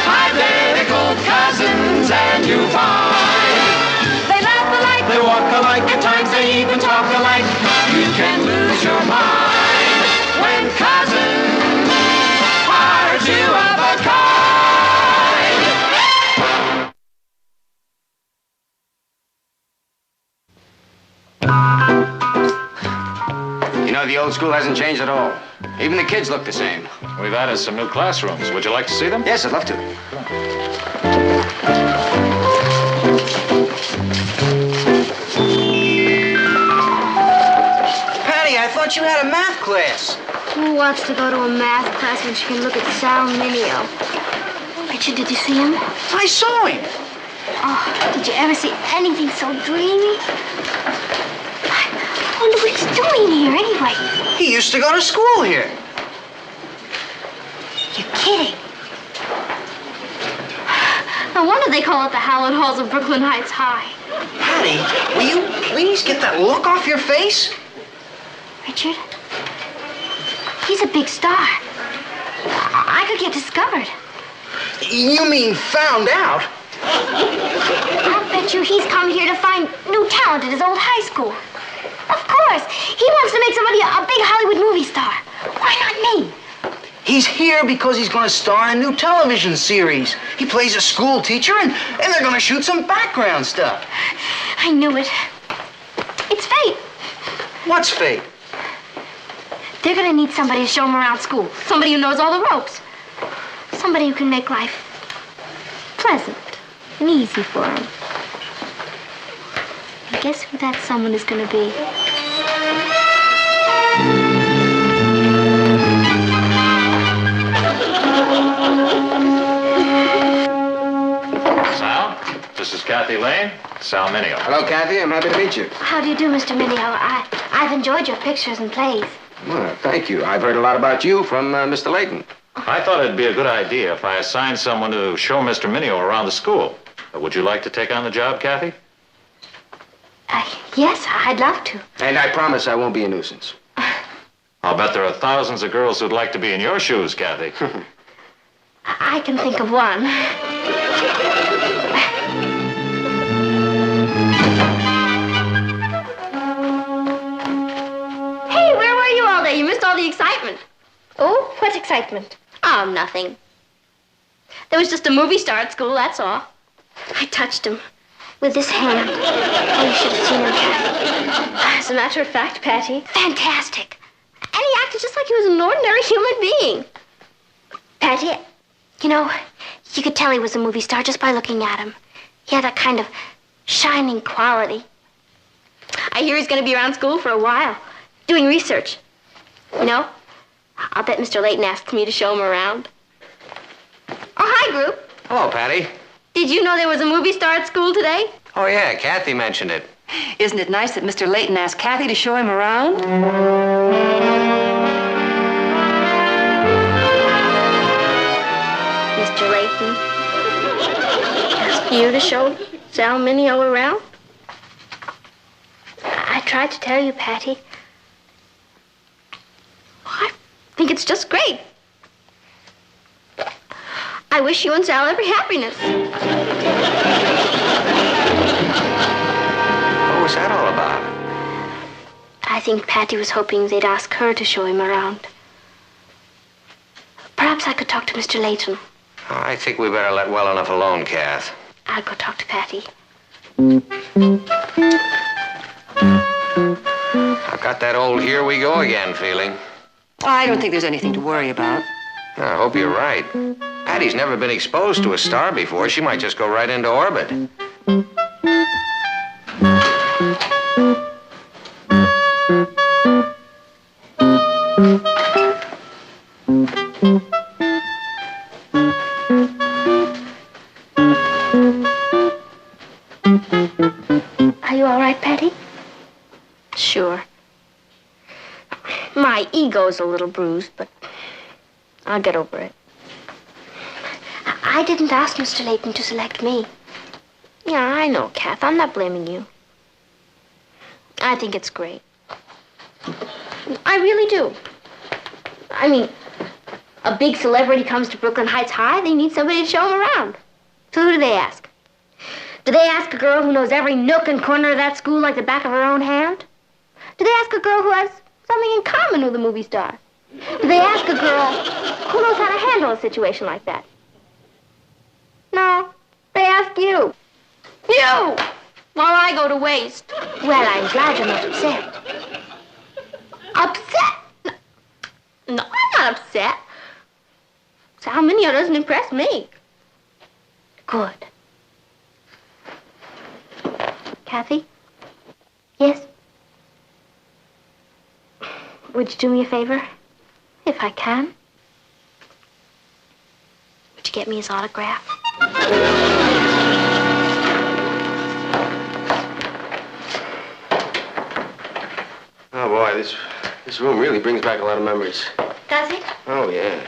identical cousins, and you find they laugh alike, They walk alike, at times they even talk alike. You can lose your mind when cousins are two of a kind. You know, the old school hasn't changed at all. Even the kids look the same. We've added some new classrooms. Would you like to see them? Yes, I'd love to. Patty, I thought you had a math class. Who wants to go to a math class when she can look at Sal Mineo? Richard, did you see him? I saw him. Oh, did you ever see anything so dreamy? I wonder what he's doing here anyway. He used to go to school here. You're kidding. No wonder they call it the hallowed halls of Brooklyn Heights High. Patty, will you please get that look off your face? Richard, he's a big star. I could get discovered. You mean found out? I'll bet you he's come here to find new talent at his old high school. Of course. He wants to make somebody a big Hollywood movie star. Why not me? He's here because he's going to star in a new television series. He plays a school teacher, and they're going to shoot some background stuff. I knew it. It's fate. What's fate? They're going to need somebody to show them around school. Somebody who knows all the ropes. Somebody who can make life pleasant and easy for them. And guess who that someone is going to be? Sal, this is Kathy Lane, Sal Mineo. Hello, Kathy. I'm happy to meet you. How do you do, Mr. Mineo? I've enjoyed your pictures and plays. Well, thank you. I've heard a lot about you from Mr. Layton. I thought it'd be a good idea if I assigned someone to show Mr. Mineo around the school. Would you like to take on the job, Kathy? Yes, I'd love to. And I promise I won't be a nuisance. I'll bet there are thousands of girls who'd like to be in your shoes, Kathy. I can think of one. Hey, where were you all day? You missed all the excitement. Oh, what excitement? Oh, nothing. There was just a movie star at school, that's all. I touched him with this hand. Oh, you should have seen him, Patty. As a matter of fact, Patty, fantastic. And he acted just like he was an ordinary human being. Patty, you know, you could tell he was a movie star just by looking at him. He had that kind of shining quality. I hear he's going to be around school for a while, doing research. You know, I'll bet Mr. Layton asked me to show him around. Oh, hi, group. Hello, Patty. Did you know there was a movie star at school today? Oh, yeah, Kathy mentioned it. Isn't it nice that Mr. Layton asked Kathy to show him around? You to show Sal Mineo around? I tried to tell you, Patty. I think it's just great. I wish you and Sal every happiness. What was that all about? I think Patty was hoping they'd ask her to show him around. Perhaps I could talk to Mr. Layton. I think we better let well enough alone, Kath. I'll go talk to Patty. I've got that old here we go again feeling. I don't think there's anything to worry about. I hope you're right. Patty's never been exposed to a star before. She might just go right into orbit. Are you all right, Patty? Sure. My ego's a little bruised, but I'll get over it. I didn't ask Mr. Layton to select me. Yeah, I know, Kath. I'm not blaming you. I think it's great. I really do. I mean, a big celebrity comes to Brooklyn Heights High, they need somebody to show them around. So who do they ask? Do they ask a girl who knows every nook and corner of that school like the back of her own hand? Do they ask a girl who has something in common with a movie star? Do they ask a girl who knows how to handle a situation like that? No, they ask you. You! While I go to waste. Well, I'm glad you're not upset. Upset? No, I'm not upset. Sal Mineo doesn't impress me. Good. Kathy? Yes? Would you do me a favor? If I can? Would you get me his autograph? Oh, boy, this room really brings back a lot of memories. Does it? Oh, yeah.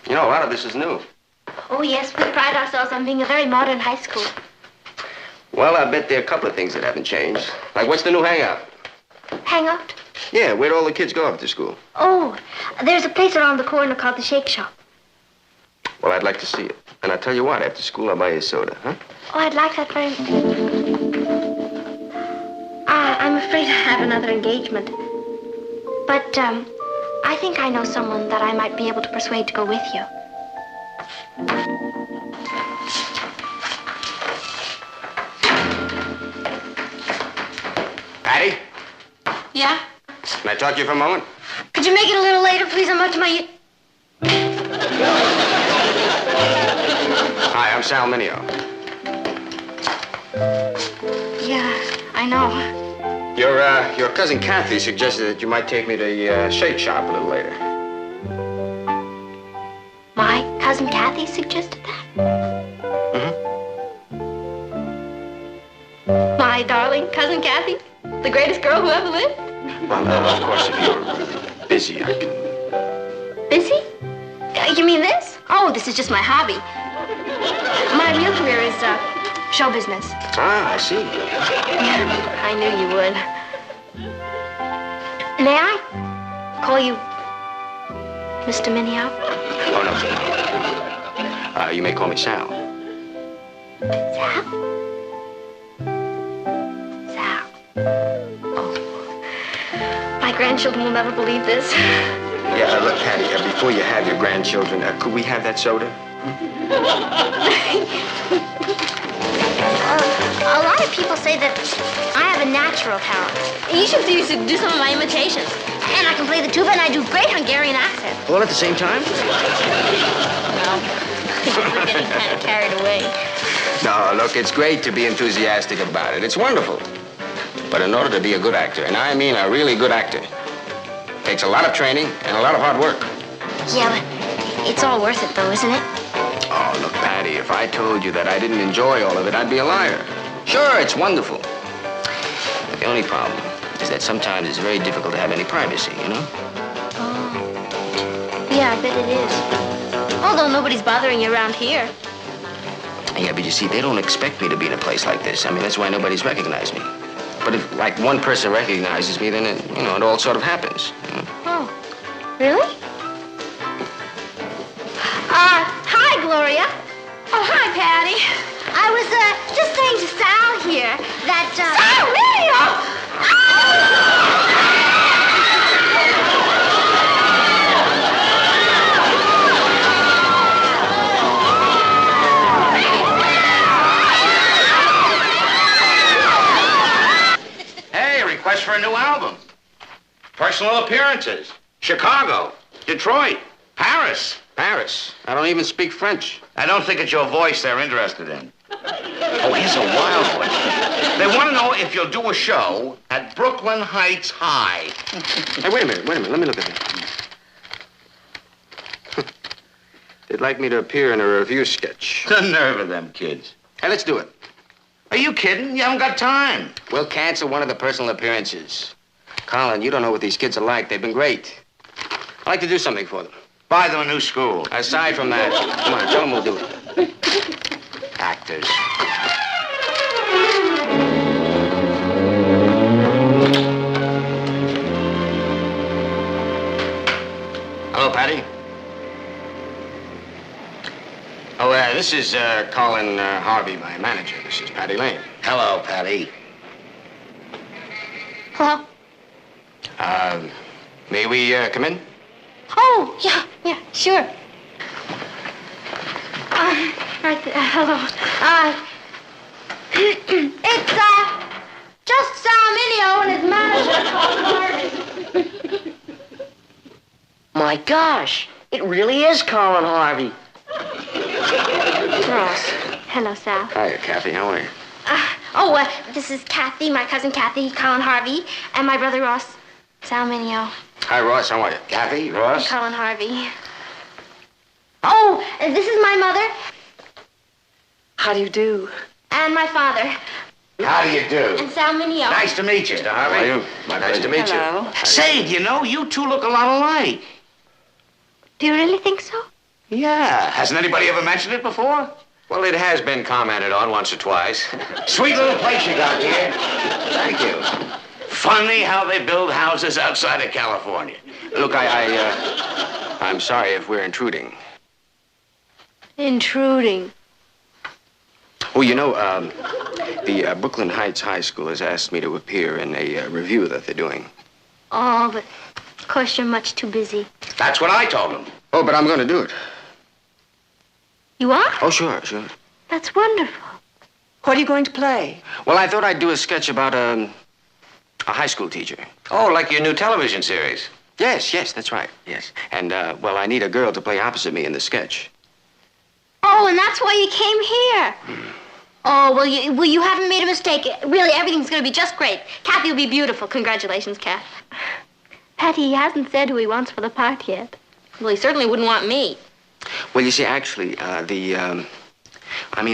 You know, a lot of this is new. Oh, yes, we pride ourselves on being a very modern high school. Well, I bet there are a couple of things that haven't changed. Like, what's the new hangout? Hangout? Yeah, where'd all the kids go after school? Oh, there's a place around the corner called the Shake Shop. Well, I'd like to see it. And I'll tell you what, after school, I'll buy you a soda, huh? Oh, I'd like that very I'm afraid I have another engagement. But, I think I know someone that I might be able to persuade to go with you. Patty, Yeah? can I talk to you for a moment? Could you make it a little later, please? I'm up to my... Hi, I'm Sal Mineo. Yeah, I know. Your cousin Kathy suggested that you might take me to the Shake Shop a little later. My cousin Kathy suggested that? My darling cousin Kathy? The greatest girl who ever lived? Well, of course, if you're busy, I can... Busy? You mean this? Oh, this is just my hobby. My real career is, show business. Ah, I see. I knew you would. May I call you Mr. Mineo? Oh, no. You may call me Sal. Sal? Sal. Oh. My grandchildren will never believe this. Yeah, look, Patty, before you have your grandchildren, could we have that soda? A lot of people say that I have a natural talent. You should do some of my imitations. And I can play the tuba, and I do great Hungarian accent. All at the same time? Well, we're getting kind of carried away. No, look, it's great to be enthusiastic about it. It's wonderful. But in order to be a good actor, and I mean a really good actor, takes a lot of training and a lot of hard work. Yeah, but it's all worth it, though, isn't it? Oh, look, Patty, if I told you that I didn't enjoy all of it, I'd be a liar. Sure, it's wonderful. But the only problem is that sometimes it's very difficult to have any privacy, you know? Oh. Yeah, I bet it is. Although nobody's bothering you around here. Yeah, but you see, they don't expect me to be in a place like this. I mean, that's why nobody's recognized me. But if, like, one person recognizes me, then, it all sort of happens. Oh, really? Hi, Gloria. Oh, hi, Patty. I was, just saying to Sal here that, Sal, Hey, request for a new album. Personal appearances. Chicago, Detroit, Paris. Paris? I don't even speak French. I don't think it's your voice they're interested in. Oh, here's a wild one. They want to know if you'll do a show at Brooklyn Heights High. Hey, wait a minute. Let me look at it. They'd like me to appear in a review sketch. The nerve of them kids. Hey, let's do it. Are you kidding? You haven't got time. We'll cancel one of the personal appearances. Colin, you don't know what these kids are like. They've been great. I'd like to do something for them. Buy them a new school. Aside from that, come on, tell them we'll do it. Actors. Hello, Patty. Oh, this is Colin Harvey, my manager. This is Patty Lane. Hello, Patty. Hello? May we come in? Oh, yeah, sure. Right there, hello. It's, just Sal Mineo and his manager. My gosh, it really is Colin Harvey. Ross. Hello, Sal. Hi, Kathy. How are you? This is Kathy, my cousin Kathy, Colin Harvey, and my brother Ross, Sal Mineo. Hi, Ross. How are you? Kathy, Ross? Colin Harvey. Oh, this is my mother. How do you do? And my father. How do you do? And Sal Mineo. Nice to meet you. Mr. Harvey. How are you? Nice to meet Hello. you. Say, you two look a lot alike. Do you really think so? Yeah. Hasn't anybody ever mentioned it before? Well, it has been commented on once or twice. Sweet little place you got here. Thank you. Funny how they build houses outside of California. Look, I'm sorry if we're intruding. Intruding. Well, the Brooklyn Heights High School has asked me to appear in a review that they're doing. Oh, but of course you're much too busy. That's what I told them. Oh, but I'm going to do it. You are? Oh, sure. That's wonderful. What are you going to play? Well, I thought I'd do a sketch about a high school teacher. Oh, like your new television series? Yes, that's right. Yes. And, I need a girl to play opposite me in the sketch. Oh, and that's why you came here. Oh, well, you haven't made a mistake. Really, everything's going to be just great. Kathy will be beautiful. Congratulations, Kath. Patty, he hasn't said who he wants for the part yet. Well, he certainly wouldn't want me. Well, you see, actually,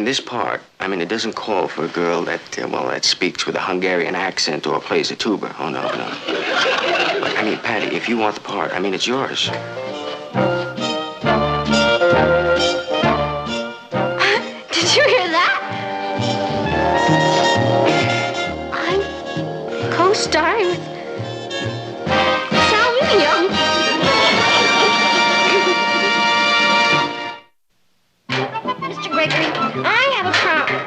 this part, it doesn't call for a girl that speaks with a Hungarian accent or plays a tuba. Oh, no. But, Patty, if you want the part, it's yours. Did you hear that? I'm co-starring with Sal Mineo. Mr. Gregory, I have a problem.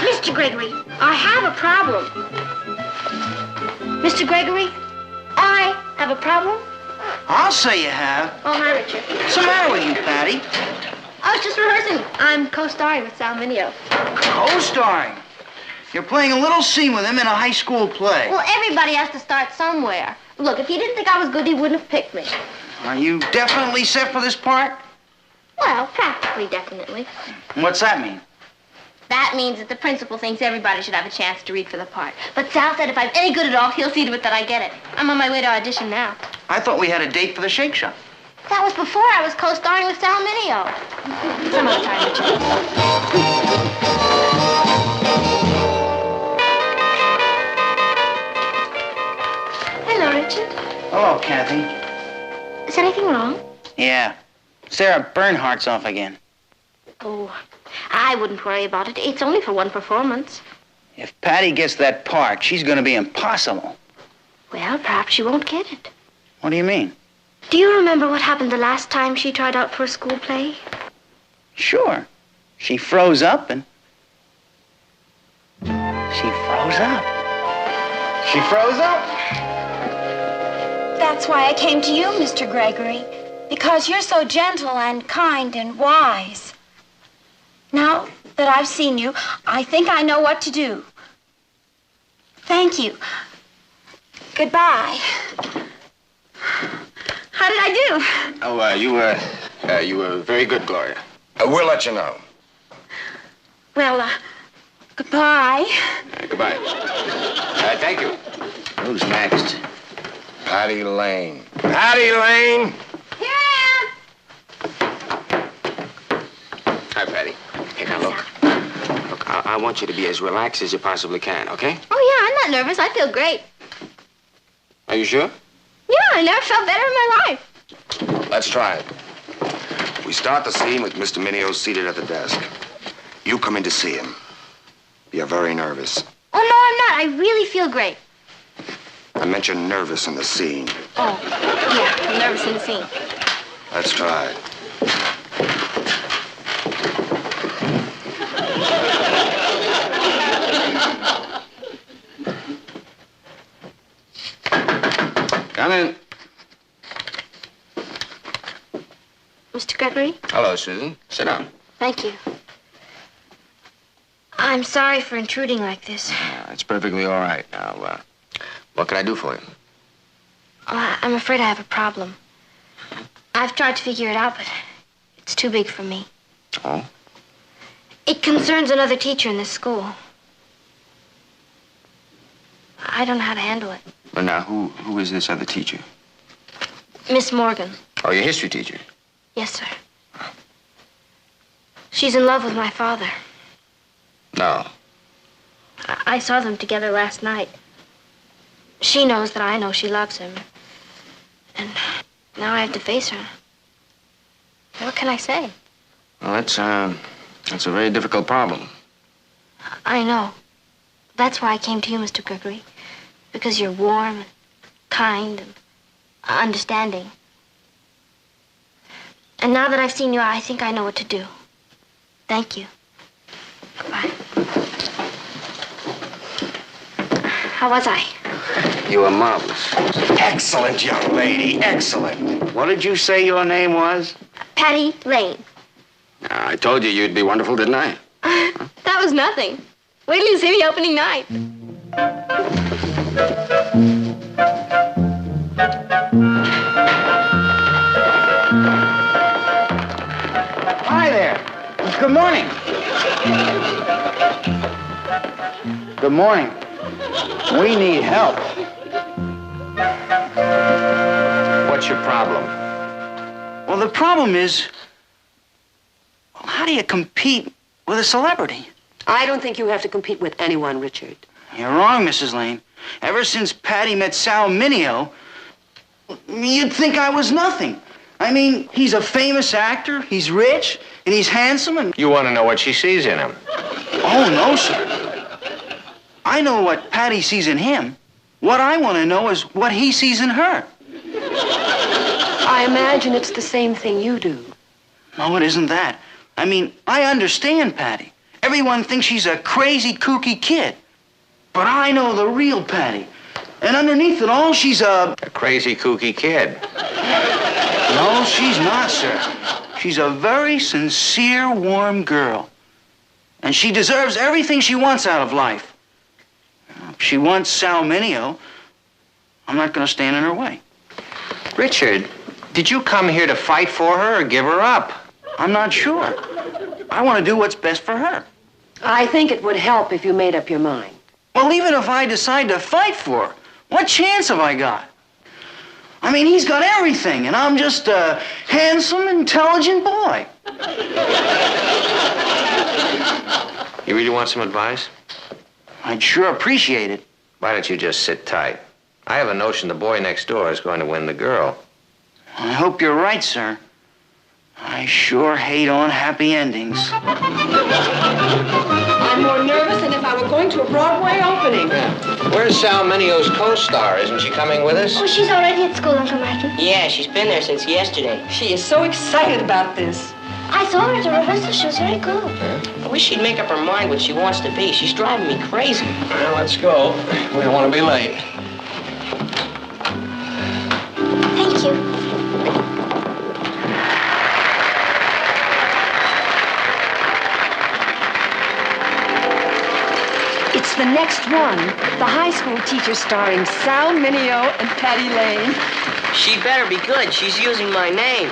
Mr. Gregory, I have a problem. Mr. Gregory, I have a problem. I'll say you have. Oh, hi, Richard. What's the matter with you, Patty? I was just rehearsing. I'm co-starring with Sal Mineo. Co-starring? You're playing a little scene with him in a high school play. Well, everybody has to start somewhere. Look, if he didn't think I was good, he wouldn't have picked me. Are you definitely set for this part? Well, practically, definitely. What's that mean? That means that the principal thinks everybody should have a chance to read for the part. But Sal said if I'm any good at all, he'll see to it that I get it. I'm on my way to audition now. I thought we had a date for the Shake Shop. That was before I was co-starring with Sal Mineo. Some other time, Richard. Hello, Richard. Hello, Kathy. Is anything wrong? Yeah. Sarah Bernhardt's off again. Oh, I wouldn't worry about it. It's only for one performance. If Patty gets that part, she's going to be impossible. Well, perhaps she won't get it. What do you mean? Do you remember what happened the last time she tried out for a school play? Sure. She froze up and... She froze up. She froze up? That's why I came to you, Mr. Gregory. Because you're so gentle and kind and wise. Now that I've seen you, I think I know what to do. Thank you. Goodbye. How did I do? Oh, you were very good, Gloria. We'll let you know. Well, goodbye. Goodbye. Thank you. Who's next? Patty Lane. Patty Lane! Here I Hi, Patty. Hey, now look. Look, I want you to be as relaxed as you possibly can, okay? Oh, yeah, I'm not nervous. I feel great. Are you sure? Yeah, I never felt better in my life. Let's try it. We start the scene with Mr. Minio seated at the desk. You come in to see him. You're very nervous. Oh, no, I'm not. I really feel great. I meant you're nervous in the scene. Oh, yeah, I'm nervous in the scene. Let's try it. Come in. Mr. Gregory? Hello, Susan. Sit down. Thank you. I'm sorry for intruding like this. It's perfectly all right. Now, what can I do for you? I'm afraid I have a problem. I've tried to figure it out, but it's too big for me. Oh? It concerns another teacher in this school. I don't know how to handle it. Well, now, who is this other teacher? Miss Morgan. Oh, your history teacher. Yes, sir. She's in love with my father. No. I saw them together last night. She knows that I know she loves him. And now I have to face her. What can I say? Well, that's a very difficult problem. I know. That's why I came to you, Mr. Gregory. Because you're warm and kind and understanding. And now that I've seen you, I think I know what to do. Thank you. Goodbye. How was I? You were marvelous. Excellent, young lady. Excellent. What did you say your name was? Patty Lane. I told you you'd be wonderful, didn't I? That was nothing. Wait till you see me opening night. Hi there. Good morning. Good morning. We need help. What's your problem? Well, the problem is, well, how do you compete with a celebrity? I don't think you have to compete with anyone, Richard. You're wrong, Mrs. Lane. Ever since Patty met Sal Minio, you'd think I was nothing. I mean, he's a famous actor, he's rich, and he's handsome, and... You want to know what she sees in him? Oh, no, sir. I know what Patty sees in him. What I want to know is what he sees in her. I imagine it's the same thing you do. No, it isn't that. I mean, I understand Patty. Everyone thinks she's a crazy, kooky kid. But I know the real Patty. And underneath it all, she's a crazy, kooky kid. No, she's not, sir. She's a very sincere, warm girl. And she deserves everything she wants out of life. If she wants Sal Minio, I'm not going to stand in her way. Richard, did you come here to fight for her or give her up? I'm not sure. I want to do what's best for her. I think it would help if you made up your mind. Well, even if I decide to fight for her, what chance have I got? I mean, he's got everything, and I'm just a handsome, intelligent boy. You really want some advice? I'd sure appreciate it. Why don't you just sit tight? I have a notion the boy next door is going to win the girl. I hope you're right, sir. I sure hate unhappy endings. I'm more nervous than if I were going to a Broadway opening. Where's Sal Minio's co-star? Isn't she coming with us? Oh, she's already at school, Uncle Martin. Yeah, she's been there since yesterday. She is so excited about this. I saw her at a rehearsal. She was very good. I wish she'd make up her mind what she wants to be. She's driving me crazy. Well, let's go. We don't want to be late. Thank you. It's the next one. The high school teacher starring Sal Mineo and Patty Lane. She better be good. She's using my name.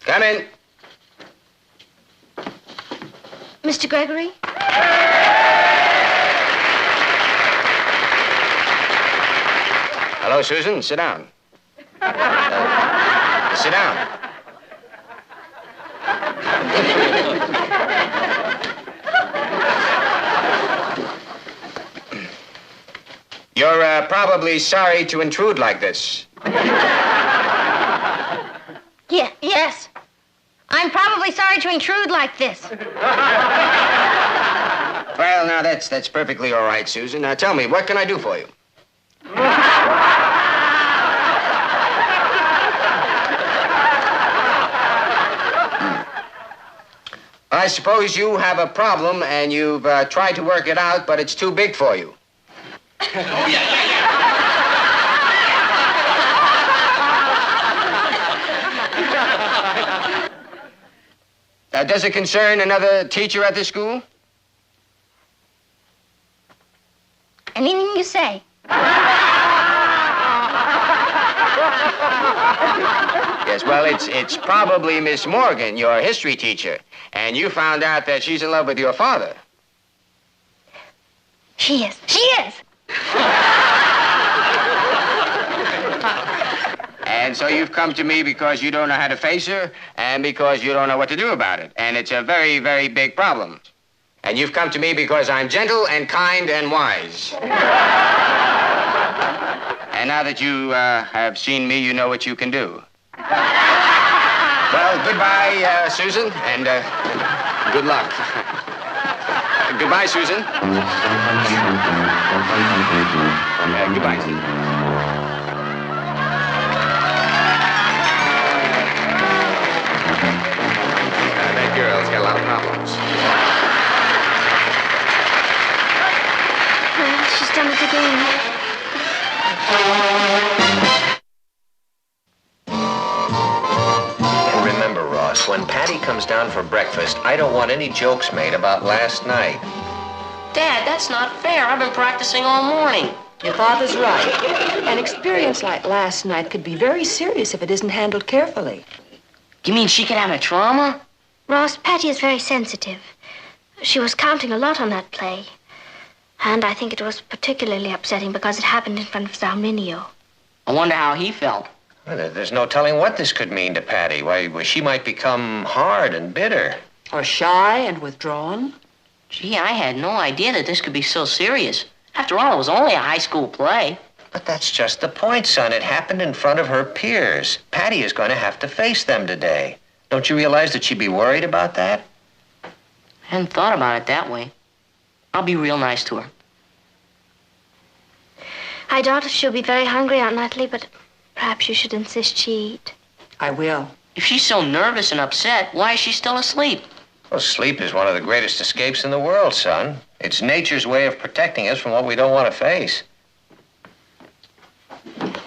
Come in. Mr. Gregory? Hello, Susan. Sit down. Sit down. You're probably sorry to intrude like this. Yes. I'm probably sorry to intrude like this. Well, now, that's perfectly all right, Susan. Now, tell me, what can I do for you? I suppose you have a problem and you've tried to work it out, but it's too big for you. Does it concern another teacher at the school? Anything you say. Yes, well, it's probably Miss Morgan, your history teacher, and you found out that she's in love with your father. She is. And so you've come to me because you don't know how to face her and because you don't know what to do about it. And it's a very, very big problem. And you've come to me because I'm gentle and kind and wise. And now that you have seen me, you know what you can do. Well, goodbye, Susan, and good luck. Goodbye, Susan. Goodbye, Susan. That girl's got a lot of problems. Well, she's done it again. Remember, Ross, when Patty comes down for breakfast, I don't want any jokes made about last night. Dad, that's not fair. I've been practicing all morning. Your father's right. An experience like last night could be very serious if it isn't handled carefully. You mean she could have a trauma? Ross, Patty is very sensitive. She was counting a lot on that play. And I think it was particularly upsetting because it happened in front of Sal Mineo. I wonder how he felt. Well, there's no telling what this could mean to Patty. Why, she might become hard and bitter. Or shy and withdrawn. Gee, I had no idea that this could be so serious. After all, it was only a high school play. But that's just the point, son. It happened in front of her peers. Patty is going to have to face them today. Don't you realize that she'd be worried about that? I hadn't thought about it that way. I'll be real nice to her. I doubt if she'll be very hungry, Aunt Natalie, but perhaps you should insist she eat. I will. If she's so nervous and upset, why is she still asleep? Well, sleep is one of the greatest escapes in the world, son. It's nature's way of protecting us from what we don't want to face. Good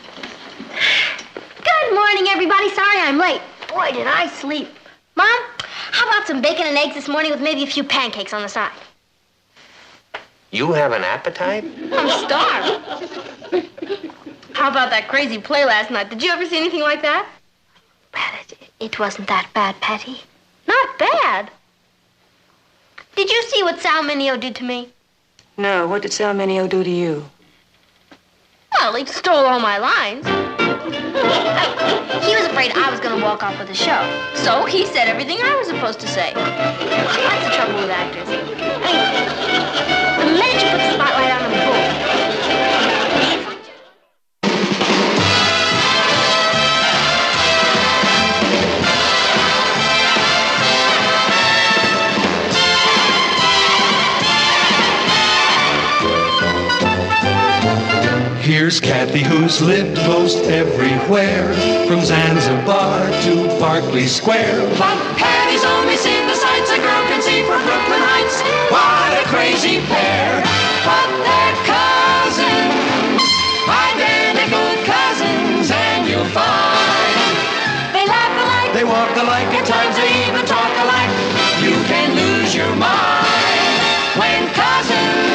morning, everybody. Sorry I'm late. Boy, did I sleep. Mom, how about some bacon and eggs this morning with maybe a few pancakes on the side? You have an appetite? I'm starved. How about that crazy play last night? Did you ever see anything like that? Well, it wasn't that bad, Patty. Not bad. Did you see what Sal Mineo did to me? No, what did Sal Mineo do to you? Well, he stole all my lines. He was afraid I was going to walk off with the show. So he said everything I was supposed to say. That's the trouble with actors. I mean, the minute you put the spotlight on them, boom. Here's Kathy, who's lived most everywhere, from Zanzibar to Berkeley Square. But Patty's only seen the sights a girl can see from Brooklyn Heights. What a crazy pair! But they're cousins, identical cousins, and you'll find they laugh alike, They walk alike, at times they even talk alike. You can lose your mind when cousins